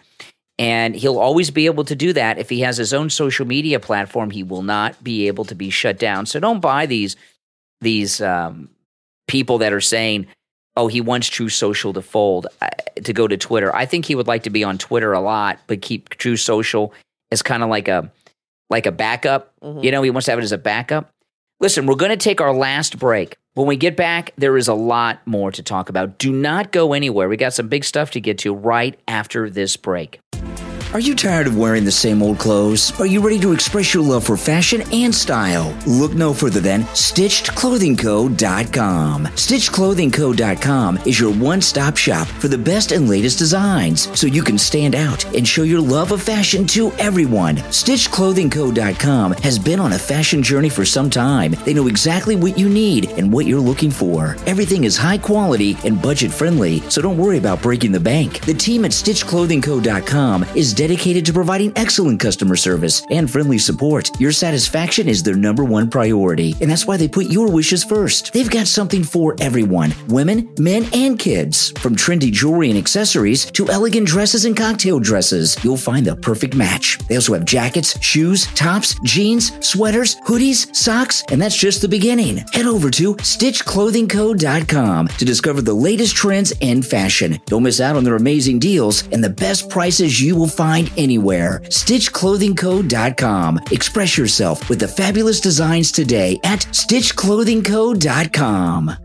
S2: And he'll always be able to do that. If he has his own social media platform, he will not be able to be shut down. So don't buy these people that are saying, oh, he wants Truth Social to fold, to go to Twitter. I think he would like to be on Twitter a lot, but keep Truth Social as kind of like a backup. He wants to have it as a backup. Listen, we're going to take our last break. When we get back, there is a lot more to talk about. Do not go anywhere. We got some big stuff to get to right after this break.
S6: Are you tired of wearing the same old clothes? Are you ready to express your love for fashion and style? Look no further than StitchedClothingCo.com. StitchedClothingCo.com is your one-stop shop for the best and latest designs, so you can stand out and show your love of fashion to everyone. StitchedClothingCo.com has been on a fashion journey for some time. They know exactly what you need and what you're looking for. Everything is high quality and budget friendly, so don't worry about breaking the bank. The team at StitchedClothingCo.com is dedicated to providing excellent customer service and friendly support. Your satisfaction is their number one priority, and that's why they put your wishes first. They've got something for everyone, women, men, and kids. From trendy jewelry and accessories to elegant dresses and cocktail dresses, you'll find the perfect match. They also have jackets, shoes, tops, jeans, sweaters, hoodies, socks, and that's just the beginning. Head over to StitchedClothingCo.com to discover the latest trends in fashion. Don't miss out on their amazing deals and the best prices you will find anywhere. StitchedClothingCo.com. Express yourself with the fabulous designs today at StitchedClothingCo.com.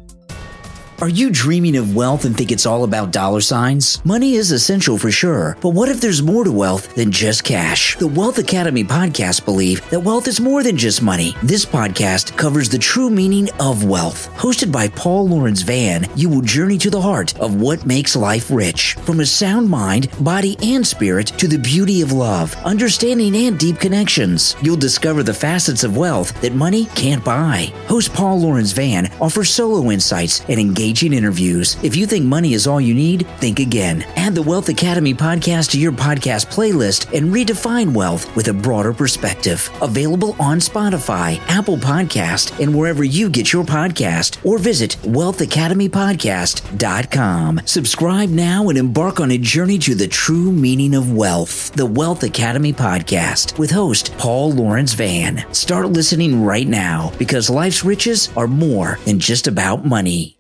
S6: Are you dreaming of wealth and think it's all about dollar signs? Money is essential for sure, but what if there's more to wealth than just cash? The Wealth Academy podcast believe that wealth is more than just money. This podcast covers the true meaning of wealth. Hosted by Paul Lawrence Van, you will journey to the heart of what makes life rich. From a sound mind, body, and spirit to the beauty of love, understanding, and deep connections, you'll discover the facets of wealth that money can't buy. Host Paul Lawrence Van offers solo insights and engaging interviews. If you think money is all you need, think again. Add the Wealth Academy podcast to your podcast playlist and redefine wealth with a broader perspective. Available on Spotify, Apple Podcast, and wherever you get your podcast, or visit wealthacademypodcast.com. Subscribe now and embark on a journey to the true meaning of wealth. The Wealth Academy podcast with host Paul Lawrence Van. Start listening right now, because life's riches are more than just about money.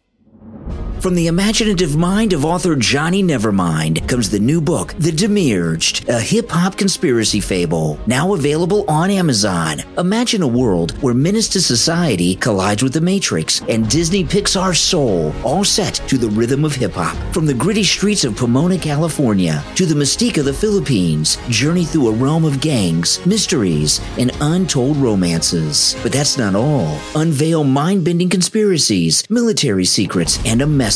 S6: From the imaginative mind of author Johnny Nevermind comes the new book, The Demiurged, a hip-hop conspiracy fable, now available on Amazon. Imagine a world where menace to society collides with the Matrix and Disney Pixar's Soul, all set to the rhythm of hip-hop. From the gritty streets of Pomona, California, to the mystique of the Philippines, journey through a realm of gangs, mysteries, and untold romances. But that's not all. Unveil mind-bending conspiracies, military secrets, and a message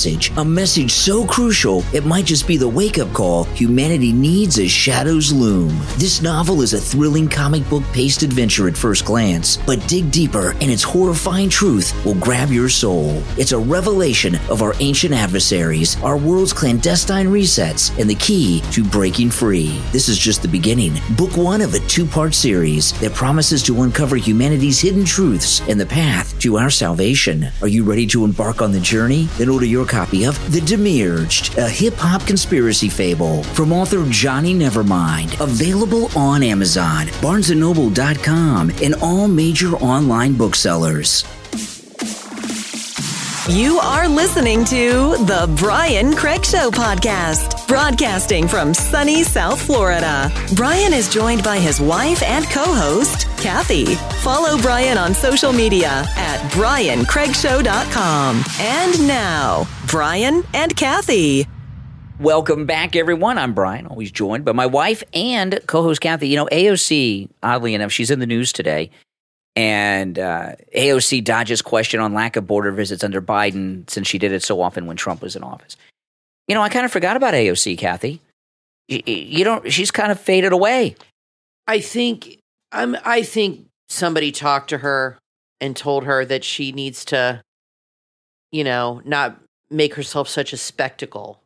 S6: so crucial it might just be the wake-up call humanity needs as shadows loom. This novel is a thrilling comic book-paced adventure at first glance, but dig deeper and its horrifying truth will grab your soul. It's a revelation of our ancient adversaries, our world's clandestine resets, and the key to breaking free. This is just the beginning. Book one of a two-part series that promises to uncover humanity's hidden truths and the path to our salvation. Are you ready to embark on the journey? Then order your copy of The Demiurged, a hip-hop conspiracy fable from author Johnny Nevermind. Available on Amazon, BarnesandNoble.com, and all major online booksellers.
S1: You are listening to The Brian Craig Show podcast, broadcasting from sunny South Florida. Brian is joined by his wife and co-host, Kathy. Follow Brian on social media at BrianCraigShow.com. And now, Brian and Kathy.
S2: Welcome back, everyone. I'm Brian, always joined by my wife and co-host Kathy. You know, AOC, oddly enough, she's in the news today. And AOC dodges question on lack of border visits under Biden since she did it so often when Trump was in office. You know, I kind of forgot about AOC, Kathy. She's kind of faded away.
S3: I think somebody talked to her and told her that she needs to, not make herself such a spectacle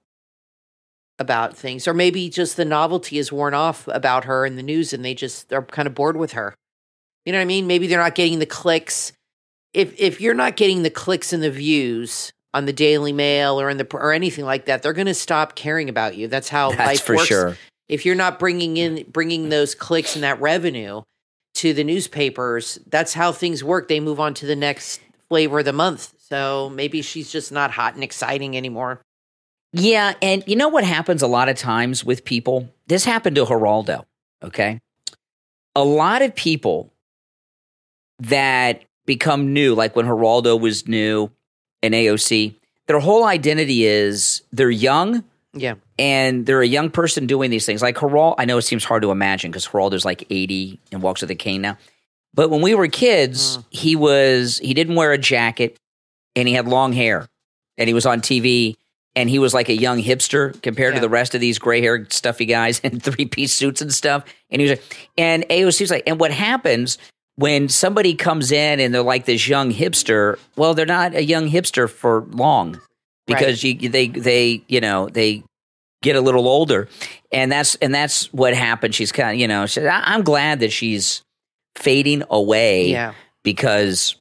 S3: about things. Or maybe just the novelty is worn off about her in the news and they're kind of bored with her. You know what I mean? Maybe they're not getting the clicks. If you're not getting the clicks and the views on the Daily Mail or anything like that, they're going to stop caring about you. That's how life works. Sure. If you're not bringing those clicks and that revenue to the newspapers, that's how things work. They move on to the next flavor of the month. So maybe she's just not hot and exciting anymore.
S2: Yeah, and you know what happens a lot of times with people? This happened to Geraldo, okay? A lot of people that become new, like when Geraldo was new and AOC, their whole identity is they're young,
S3: Yeah.
S2: And they're a young person doing these things. Like Geraldo, I know it seems hard to imagine because Geraldo's like 80 and walks with a cane now. But when we were kids, he didn't wear a jacket and he had long hair and he was on TV and he was like a young hipster compared to the rest of these gray-haired stuffy guys in three-piece suits and stuff. And he was like, and AOC was like, and what happens when somebody comes in and they're like this young hipster? Well, they're not a young hipster for long because they get a little older, and that's what happened. She's kind of I'm glad that she's fading away because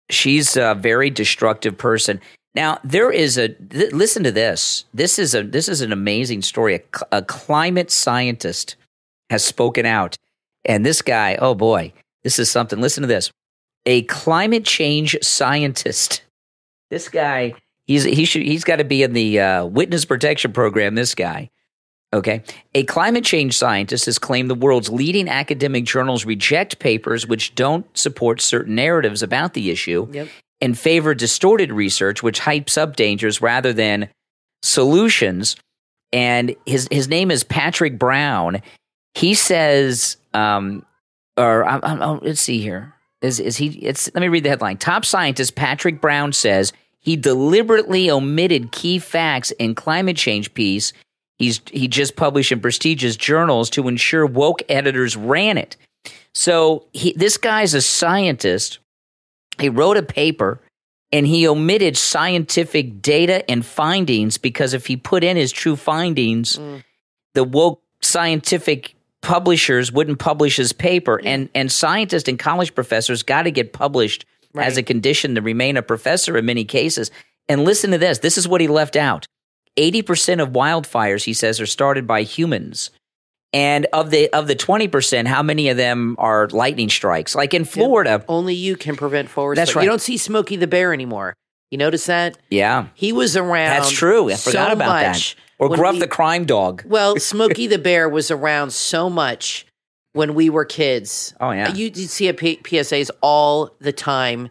S2: she's a very destructive person. Now there is listen to this. This is an amazing story. A climate scientist has spoken out, and this guy, oh boy, this is something. Listen to this. A climate change scientist. This guy, he's got to be in the witness protection program. This guy. Okay. A climate change scientist has claimed the world's leading academic journals reject papers which don't support certain narratives about the issue and favor distorted research, which hypes up dangers rather than solutions. And his name is Patrick Brown. He says, let's see here. Let me read the headline. Top scientist Patrick Brown says he deliberately omitted key facts in climate change piece he just published in prestigious journals to ensure woke editors ran it. So this guy's a scientist. He wrote a paper and he omitted scientific data and findings because if he put in his true findings, the woke scientific publishers wouldn't publish his paper. And scientists and college professors got to get published as a condition to remain a professor in many cases. And listen to this. This is what he left out. 80% of wildfires, he says, are started by humans. And of the 20%, how many of them are lightning strikes? Like in Florida.
S3: Only you can prevent forest.
S2: That's right.
S3: You don't see Smokey the Bear anymore. You notice that?
S2: Yeah.
S3: He was around.
S2: That's true. I forgot about that. Or Gruff the crime dog.
S3: Well, Smokey the Bear was around so much when we were kids.
S2: Oh, yeah.
S3: You'd see at PSAs all the time.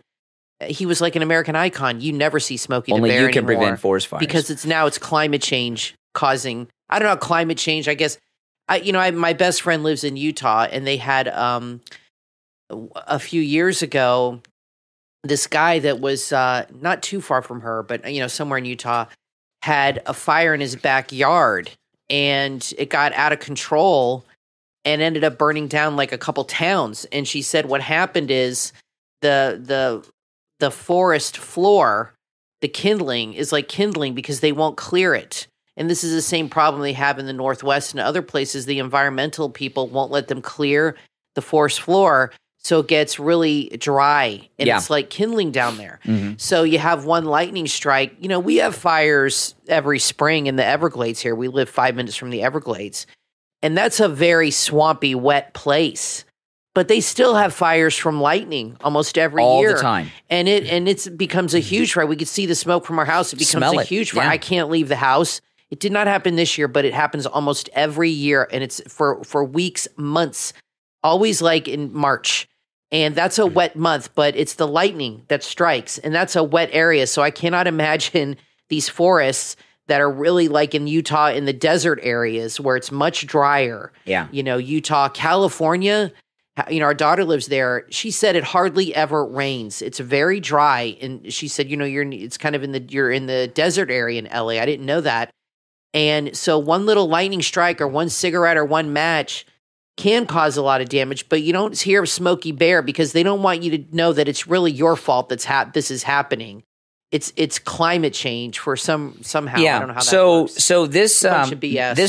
S3: He was like an American icon. You never see Smokey the Bear anymore.
S2: Only you can prevent forest fires.
S3: Because it's climate change causing, I don't know, climate change, I guess. My best friend lives in Utah, and they had a few years ago, this guy that was not too far from her, but somewhere in Utah, had a fire in his backyard, and it got out of control and ended up burning down like a couple towns. And she said what happened is the forest floor, the kindling is like kindling because they won't clear it. And this is the same problem they have in the Northwest and other places. The environmental people won't let them clear the forest floor, so it gets really dry, and it's like kindling down there. Mm-hmm. So you have one lightning strike. We have fires every spring in the Everglades here. We live 5 minutes from the Everglades, and that's a very swampy, wet place. But they still have fires from lightning almost every year.
S2: All the time.
S3: And it becomes a huge fire. We could see the smoke from our house. It becomes a huge fire. I can't leave the house. It did not happen this year, but it happens almost every year. And it's for weeks, months, always like in March. And that's a wet month, but it's the lightning that strikes. And that's a wet area. So I cannot imagine these forests that are really like in Utah in the desert areas where it's much drier.
S2: Yeah.
S3: Utah, California. Our daughter lives there. She said it hardly ever rains. It's very dry, and she said, it's kind of you're in the desert area in LA. I didn't know that, and so one little lightning strike or one cigarette or one match can cause a lot of damage. But you don't hear of Smokey Bear because they don't want you to know that it's really your fault this is happening. It's climate change for somehow. Yeah. I don't know how that works.
S2: So this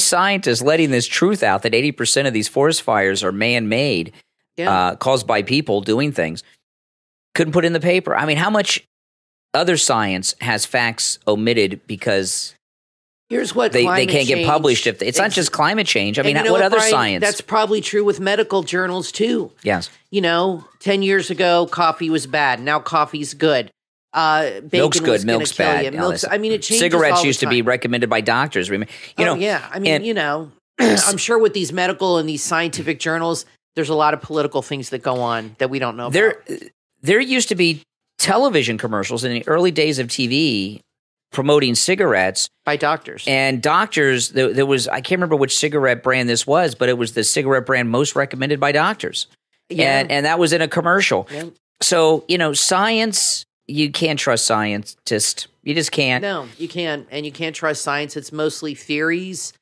S2: scientist letting this truth out that 80% of these forest fires are man-made. Caused by people doing things, couldn't put in the paper. I mean, how much other science has facts omitted because
S3: here's what
S2: they can't get published if it's not just climate change. I mean, what other science?
S3: That's probably true with medical journals too.
S2: Yes.
S3: 10 years ago, coffee was bad. Now coffee's good.
S2: Milk's good. Milk's bad.
S3: It changes.
S2: Cigarettes used to be recommended by doctors.
S3: I'm sure with these medical and these scientific journals, there's a lot of political things that go on that we don't know about.
S2: There used to be television commercials in the early days of TV promoting cigarettes
S3: by doctors.
S2: And doctors, there was, I can't remember which cigarette brand this was, but it was the cigarette brand most recommended by doctors. Yeah. And that was in a commercial. Yeah. So, science, you can't trust scientists. You just can't.
S3: No, you can't. And you can't trust science. It's mostly theories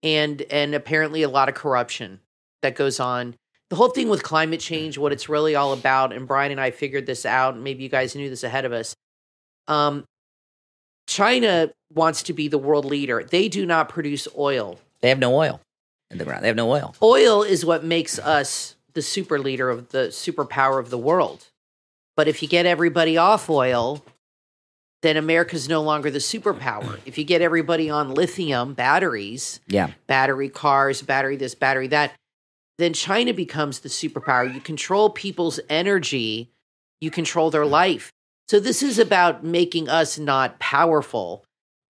S3: and apparently a lot of corruption that goes on. The whole thing with climate change, what it's really all about, and Brian and I figured this out, maybe you guys knew this ahead of us. China wants to be the world leader. They do not produce oil.
S2: They have no oil in the ground. They have no oil.
S3: Oil is what makes us the super leader of the superpower of the world. But if you get everybody off oil, then America's no longer the superpower. If you get everybody on lithium batteries, battery cars, battery this, battery that, then China becomes the superpower. You control people's energy. You control their life. So this is about making us not powerful.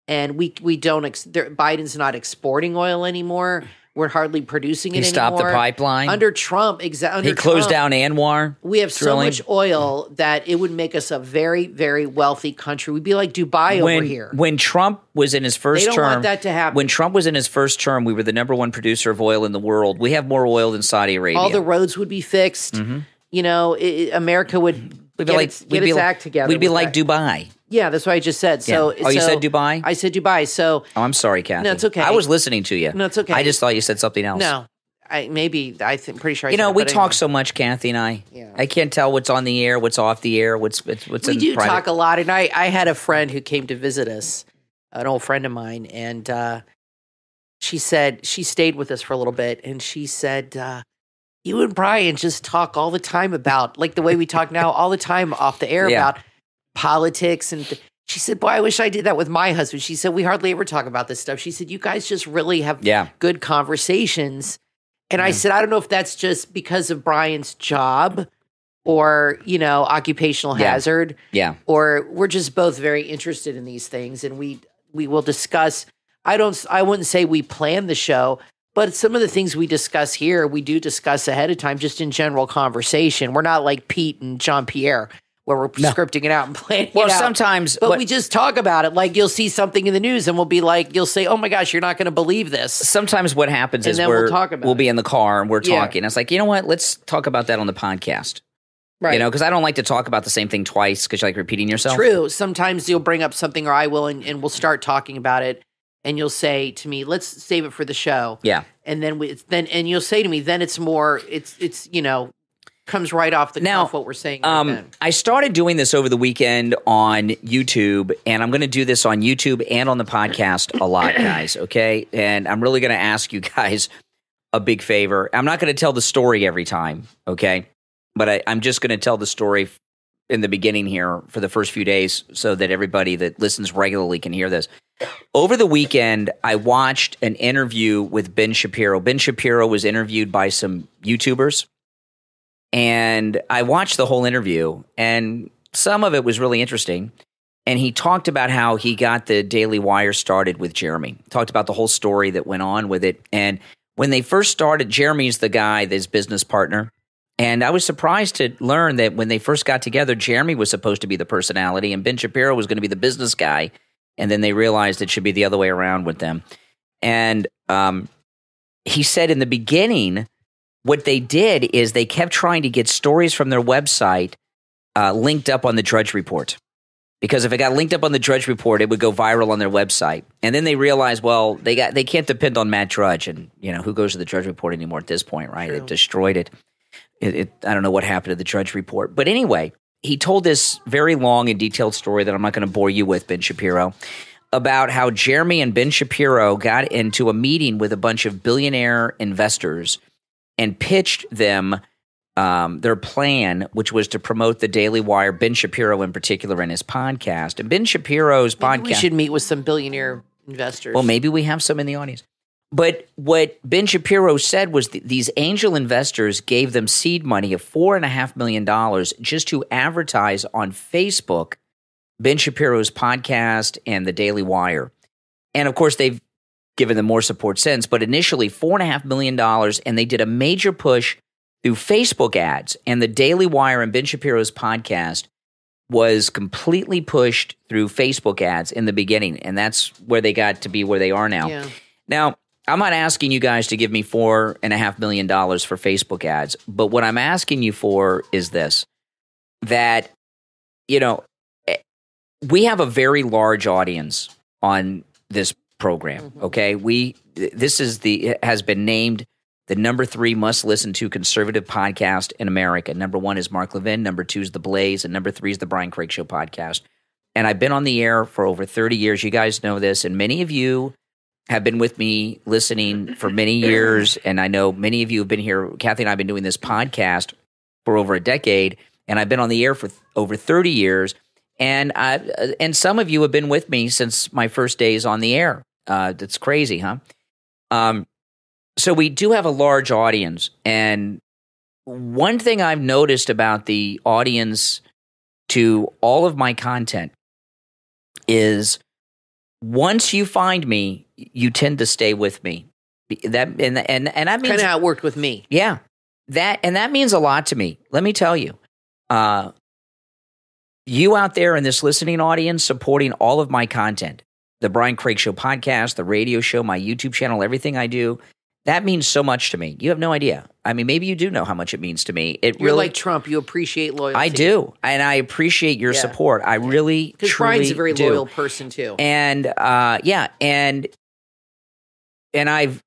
S3: And we don't, Biden's not exporting oil anymore. We're hardly producing it anymore. He
S2: stopped the pipeline.
S3: Under Trump,
S2: he closed down Anwar.
S3: We have so much oil that it would make us a very, very wealthy country. We'd be like Dubai over here.
S2: When Trump was in his first term.
S3: They don't want that to happen.
S2: When Trump was in his first term, we were the number one producer of oil in the world. We have more oil than Saudi Arabia.
S3: All the roads would be fixed. Mm-hmm. America would get its act together.
S2: We'd be like Dubai.
S3: Yeah, that's what I just said. So,
S2: you said Dubai?
S3: I said Dubai. So,
S2: I'm sorry, Kathy.
S3: No, it's okay.
S2: I was listening to you.
S3: No, it's okay.
S2: I just thought you said something else.
S3: No, pretty sure.
S2: We talk so much, Kathy and I. Yeah. I can't tell what's on the air, what's off the air, what's in private.
S3: We do talk a lot, and I had a friend who came to visit us, an old friend of mine, and she said she stayed with us for a little bit, and she said, "You and Brian just talk all the time about like the way we talk now, all the time off the air about politics and." She said, boy, I wish I did that with my husband. She said, we hardly ever talk about this stuff. She said, you guys just really have good conversations. And I said, I don't know if that's just because of Brian's job or, occupational hazard.
S2: Yeah.
S3: Or we're just both very interested in these things. And we will discuss. I wouldn't say we plan the show, but some of the things we discuss here, we do discuss ahead of time, just in general conversation. We're not like Pete and Jean-Pierre, where we're scripting it out and planning it out.
S2: Well, sometimes.
S3: But we just talk about it. Like, you'll see something in the news and we'll be like, you'll say, oh my gosh, you're not going to believe this.
S2: Sometimes what happens is we'll be in the car and we're talking. It's like, you know what? Let's talk about that on the podcast. Right. Because I don't like to talk about the same thing twice because you're like repeating yourself.
S3: True. Sometimes you'll bring up something or I will and we'll start talking about it. And you'll say to me, let's save it for the show.
S2: Yeah.
S3: And then and you'll say to me, then it's more, it's comes right off the cuff what we're saying.
S2: I started doing this over the weekend on YouTube, and I'm going to do this on YouTube and on the podcast a lot, guys, okay? And I'm really going to ask you guys a big favor. I'm not going to tell the story every time, okay? But I'm just going to tell the story in the beginning here for the first few days so that everybody that listens regularly can hear this. Over the weekend, I watched an interview with Ben Shapiro. Ben Shapiro was interviewed by some YouTubers. And I watched the whole interview, and some of it was really interesting. And he talked about how he got the Daily Wire started with Jeremy. Talked about the whole story that went on with it. And when they first started, Jeremy's the guy, his business partner. And I was surprised to learn that when they first got together, Jeremy was supposed to be the personality, and Ben Shapiro was going to be the business guy. And then they realized it should be the other way around with them. And he said in the beginning, what they did is they kept trying to get stories from their website linked up on the Drudge Report. Because if it got linked up on the Drudge Report, it would go viral on their website. And then they realized, well, they can't depend on Matt Drudge. And, who goes to the Drudge Report anymore at this point, right? True. It destroyed it. I don't know what happened to the Drudge Report. But anyway, he told this very long and detailed story that I'm not going to bore you with, Ben Shapiro, about how Jeremy and Ben Shapiro got into a meeting with a bunch of billionaire investors and pitched them their plan, which was to promote the Daily Wire, Ben Shapiro in particular, and his podcast. And Ben Shapiro's podcast.
S3: We should meet with some billionaire investors.
S2: Well, maybe we have some in the audience. But what Ben Shapiro said was these angel investors gave them seed money of $4.5 million just to advertise on Facebook Ben Shapiro's podcast and the Daily Wire. And of course, they've given them more support since, but initially $4.5 million, and they did a major push through Facebook ads, and the Daily Wire and Ben Shapiro's podcast was completely pushed through Facebook ads in the beginning, and that's where they got to be where they are now.
S3: Yeah.
S2: Now, I'm not asking you guys to give me $4.5 million for Facebook ads, but what I'm asking you for is this, that, we have a very large audience on this program, okay? It has been named the number 3 must listen to conservative podcast in America. Number 1 is Mark Levin, number 2 is The Blaze, and number 3 is the Brian Craig Show podcast. And I've been on the air for over 30 years. You guys know this, and many of you have been with me listening for many years, and I know many of you have been here. Kathy and I have been doing this podcast for over a decade, and I've been on the air for over 30 years, and some of you have been with me since my first days on the air. That's crazy, huh? So we do have a large audience, and one thing I've noticed about the audience to all of my content is once you find me, you tend to stay with me. That and that means
S3: kind of how it worked with me.
S2: Yeah, that means a lot to me. Let me tell you, you out there in this listening audience supporting all of my content, the Brian Craig Show podcast, the radio show, my YouTube channel, everything I do. That means so much to me. You have no idea. I mean, maybe you do know how much it means to me.
S3: You're like Trump. You appreciate loyalty.
S2: I do, and I appreciate your support. I really,
S3: because Brian's a very loyal person too.
S2: And and I've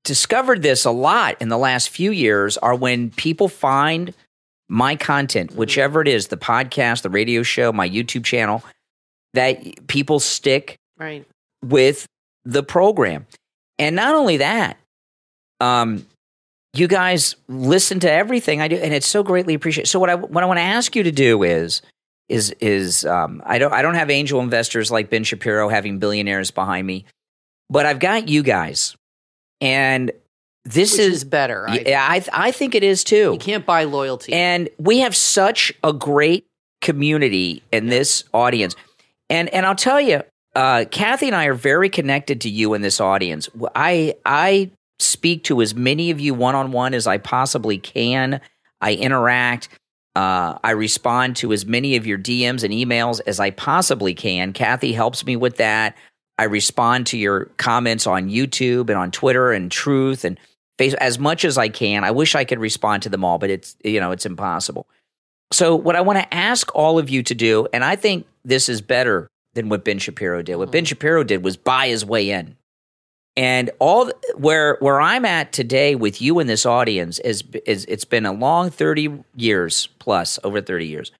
S2: discovered this a lot in the last few years. Are when people find my content, whichever it is, the podcast, the radio show, my YouTube channel, that people stick with the program, and not only that. You guys listen to everything I do, and it's so greatly appreciated. So what I want to ask you to do is I don't have angel investors like Ben Shapiro having billionaires behind me, but I've got you guys, and this
S3: is better.
S2: I think it is too.
S3: You can't buy loyalty, and
S2: we have such a great community in this audience, and I'll tell you, Kathy and I are very connected to you in this audience. I speak to as many of you one-on-one as I possibly can. I interact. I respond to as many of your DMs and emails as I possibly can. Kathy helps me with that. I respond to your comments on YouTube and on Twitter and Truth and Facebook as much as I can. I wish I could respond to them all, but it's impossible. So what I want to ask all of you to do, and I think this is better than what Ben Shapiro did. What Ben Shapiro did was buy his way in. And where I'm at today with you in this audience is it's been a long 30 years plus, over 30 years.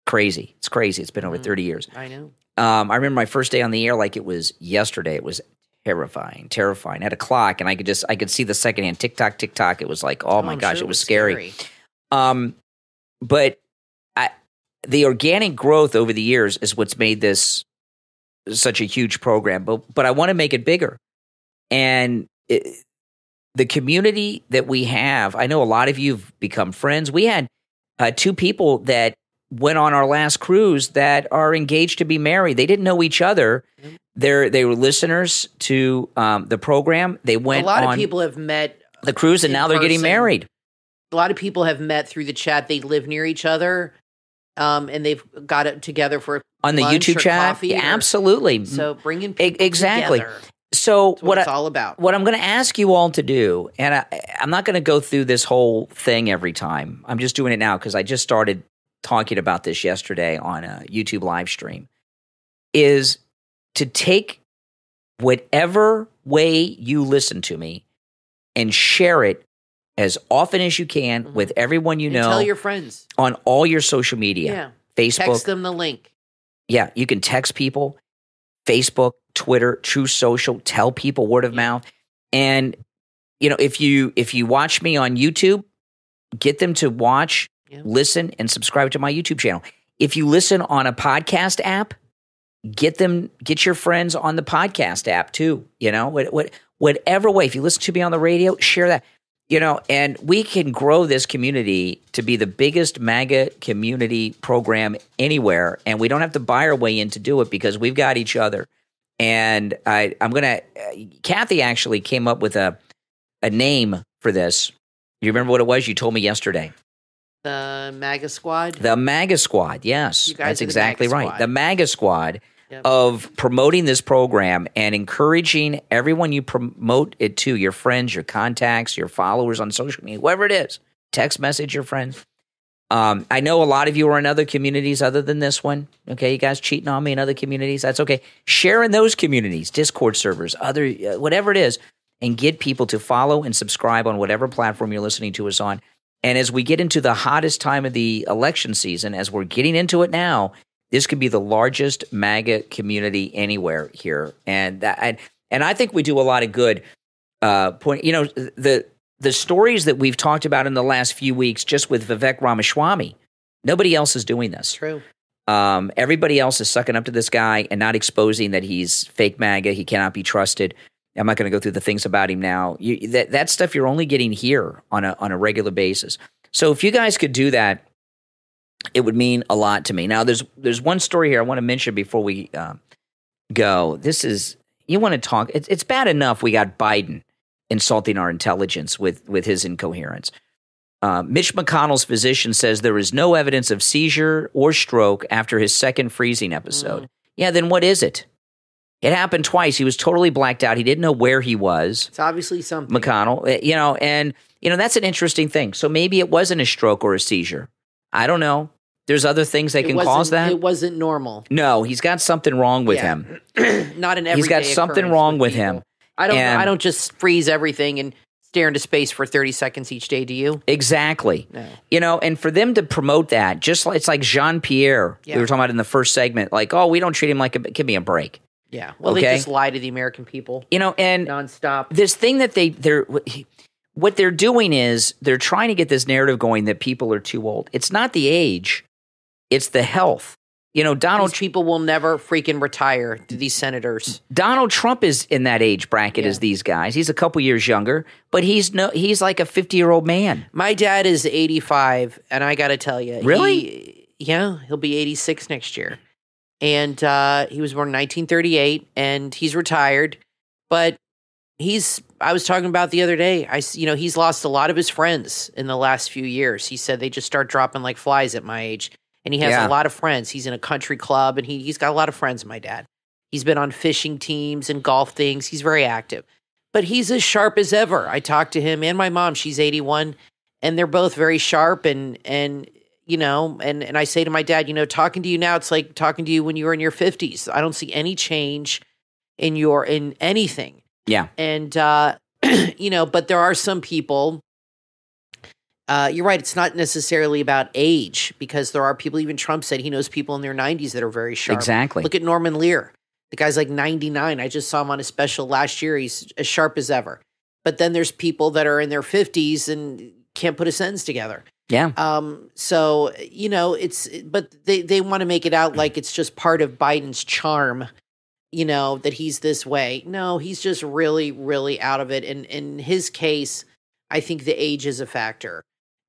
S2: Crazy. It's crazy. It's been over 30 years.
S3: I know.
S2: I remember my first day on the air like it was yesterday. It was terrifying. I had a clock, and I could see the secondhand tick-tock, tick-tock. It was like, oh my gosh, it was scary. But the organic growth over the years is what's made this such a huge program. But I want to make it bigger. And the community that we have, I know a lot of you have become friends. We had 2 people that went on our last cruise that are engaged to be married. They didn't know each other. They were listeners to the program. They went.
S3: A lot of people have met
S2: the cruise, and now they're getting married.
S3: A lot of people have met through the chat. They live near each other, and they've got it together for
S2: on the YouTube chat. Yeah, absolutely.
S3: So bringing people
S2: exactly.
S3: together.
S2: So
S3: what it's all about.
S2: What I'm going to ask you all to do, and I'm not going to go through this whole thing every time. I'm just doing it now because I just started talking about this yesterday on a YouTube live stream, is to take whatever way you listen to me and share it as often as you can with everyone you know.
S3: Tell your friends.
S2: On all your social media.
S3: Yeah.
S2: Facebook.
S3: Text them the link.
S2: Yeah, you can text people. Facebook, Twitter, True Social, tell people word of mouth. And, if you watch me on YouTube, get them to watch, listen, and subscribe to my YouTube channel. If you listen on a podcast app, get your friends on the podcast app too. Whatever way. If you listen to me on the radio, share that. And we can grow this community to be the biggest MAGA community program anywhere, and we don't have to buy our way in to do it because we've got each other. And Kathy actually came up with a name for this. You remember what it was? You told me yesterday.
S3: The MAGA squad?
S2: The MAGA squad, yes. That's exactly right. The MAGA squad of promoting this program and encouraging everyone you promote it to, your friends, your contacts, your followers on social media, whoever it is. Text message your friends. I know a lot of you are in other communities other than this one. Okay, you guys cheating on me in other communities. That's okay. Share in those communities, Discord servers, other whatever it is, and get people to follow and subscribe on whatever platform you're listening to us on. And as we get into the hottest time of the election season, as we're getting into it now, this could be the largest MAGA community anywhere here. And I think we do a lot of good. The stories that we've talked about in the last few weeks, just with Vivek Ramaswamy, nobody else is doing this.
S3: True.
S2: Everybody else is sucking up to this guy and not exposing that he's fake MAGA. He cannot be trusted. I'm not going to go through the things about him now. That stuff you're only getting here on a regular basis. So if you guys could do that, it would mean a lot to me. Now, there's one story here I want to mention before we go. This is, you want to talk, it's bad enough we got Biden insulting our intelligence with his incoherence. Mitch McConnell's physician says there is no evidence of seizure or stroke after his second freezing episode. Yeah, then what is it? It happened twice. He was totally blacked out. He didn't know where he was.
S3: It's obviously something.
S2: McConnell, and that's an interesting thing. So maybe it wasn't a stroke or a seizure. I don't know. There's other things that can cause that.
S3: It wasn't normal.
S2: No, he's got something wrong with him.
S3: Not an everyday
S2: He's got something wrong with him.
S3: I don't just freeze everything and stare into space for 30 seconds each day, do you?
S2: Exactly. No. And for them to promote that, it's like Jean-Pierre, we were talking about in the first segment, like, oh, we don't treat him like give me a break.
S3: Yeah. Well, they just lie to the American people.
S2: And
S3: nonstop.
S2: This thing that what they're doing is they're trying to get this narrative going that people are too old. It's not the age, it's the health. These
S3: people will never freaking retire, these senators.
S2: Donald Trump is in that age bracket as these guys. He's a couple years younger, but he's like a 50-year-old man.
S3: My dad is 85, and I got to tell you.
S2: Really?
S3: He'll be 86 next year. And he was born in 1938, and he's retired. But I was talking about the other day, he's lost a lot of his friends in the last few years. He said they just start dropping like flies at my age. And he has a lot of friends. He's in a country club, and he's got a lot of friends, my dad. He's been on fishing teams and golf things. He's very active. But he's as sharp as ever. I talked to him and my mom. She's 81, and they're both very sharp. And I say to my dad, talking to you now, it's like talking to you when you were in your 50s. I don't see any change in anything.
S2: Yeah.
S3: And, but there are some people. You're right. It's not necessarily about age, because there are people, even Trump said he knows people in their 90s that are very sharp.
S2: Exactly.
S3: Look at Norman Lear. The guy's like 99. I just saw him on a special last year. He's as sharp as ever. But then there's people that are in their 50s and can't put a sentence together.
S2: Yeah.
S3: So, but they want to make it out like it's just part of Biden's charm, that he's this way. No, he's just really, really out of it. And in his case, I think the age is a factor.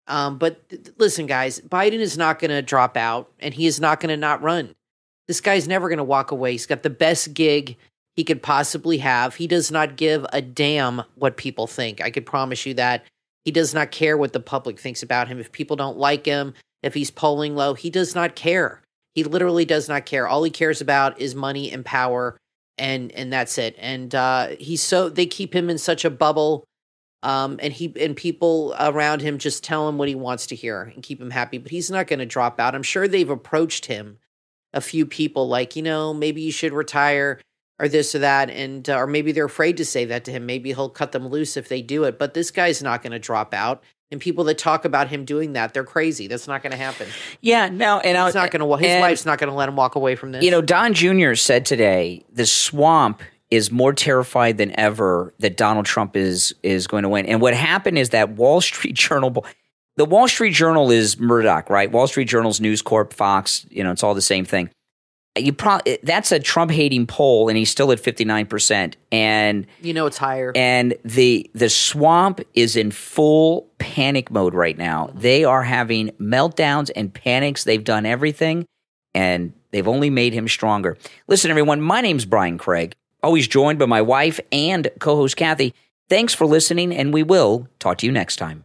S3: But listen, guys, Biden is not going to drop out, and he is not going to not run. This guy's never going to walk away. He's got the best gig he could possibly have. He does not give a damn what people think. I could promise you that. He does not care what the public thinks about him. If people don't like him, if he's polling low, he does not care. He literally does not care. All he cares about is money and power, and that's it. And they keep him in such a bubble. And people around him just tell him what he wants to hear and keep him happy, but he's not going to drop out. I'm sure they've approached him, a few people, like, maybe you should retire or this or that. And, or maybe they're afraid to say that to him. Maybe he'll cut them loose if they do it, but this guy's not going to drop out. And people that talk about him doing that, they're crazy. That's not going to happen.
S2: Yeah, no. And
S3: it's not going to, his wife's not going to let him walk away from this.
S2: Don Jr. said today, the swamp is more terrified than ever that Donald Trump is going to win. And what happened is that Wall Street Journal, the Wall Street Journal is Murdoch, right? Wall Street Journal's News Corp, Fox, it's all the same thing. That's a Trump-hating poll, and he's still at 59%. And
S3: it's higher.
S2: And the swamp is in full panic mode right now. They are having meltdowns and panics. They've done everything, and they've only made him stronger. Listen, everyone, my name's Brian Craig. Always joined by my wife and co-host Kathy. Thanks for listening, and we will talk to you next time.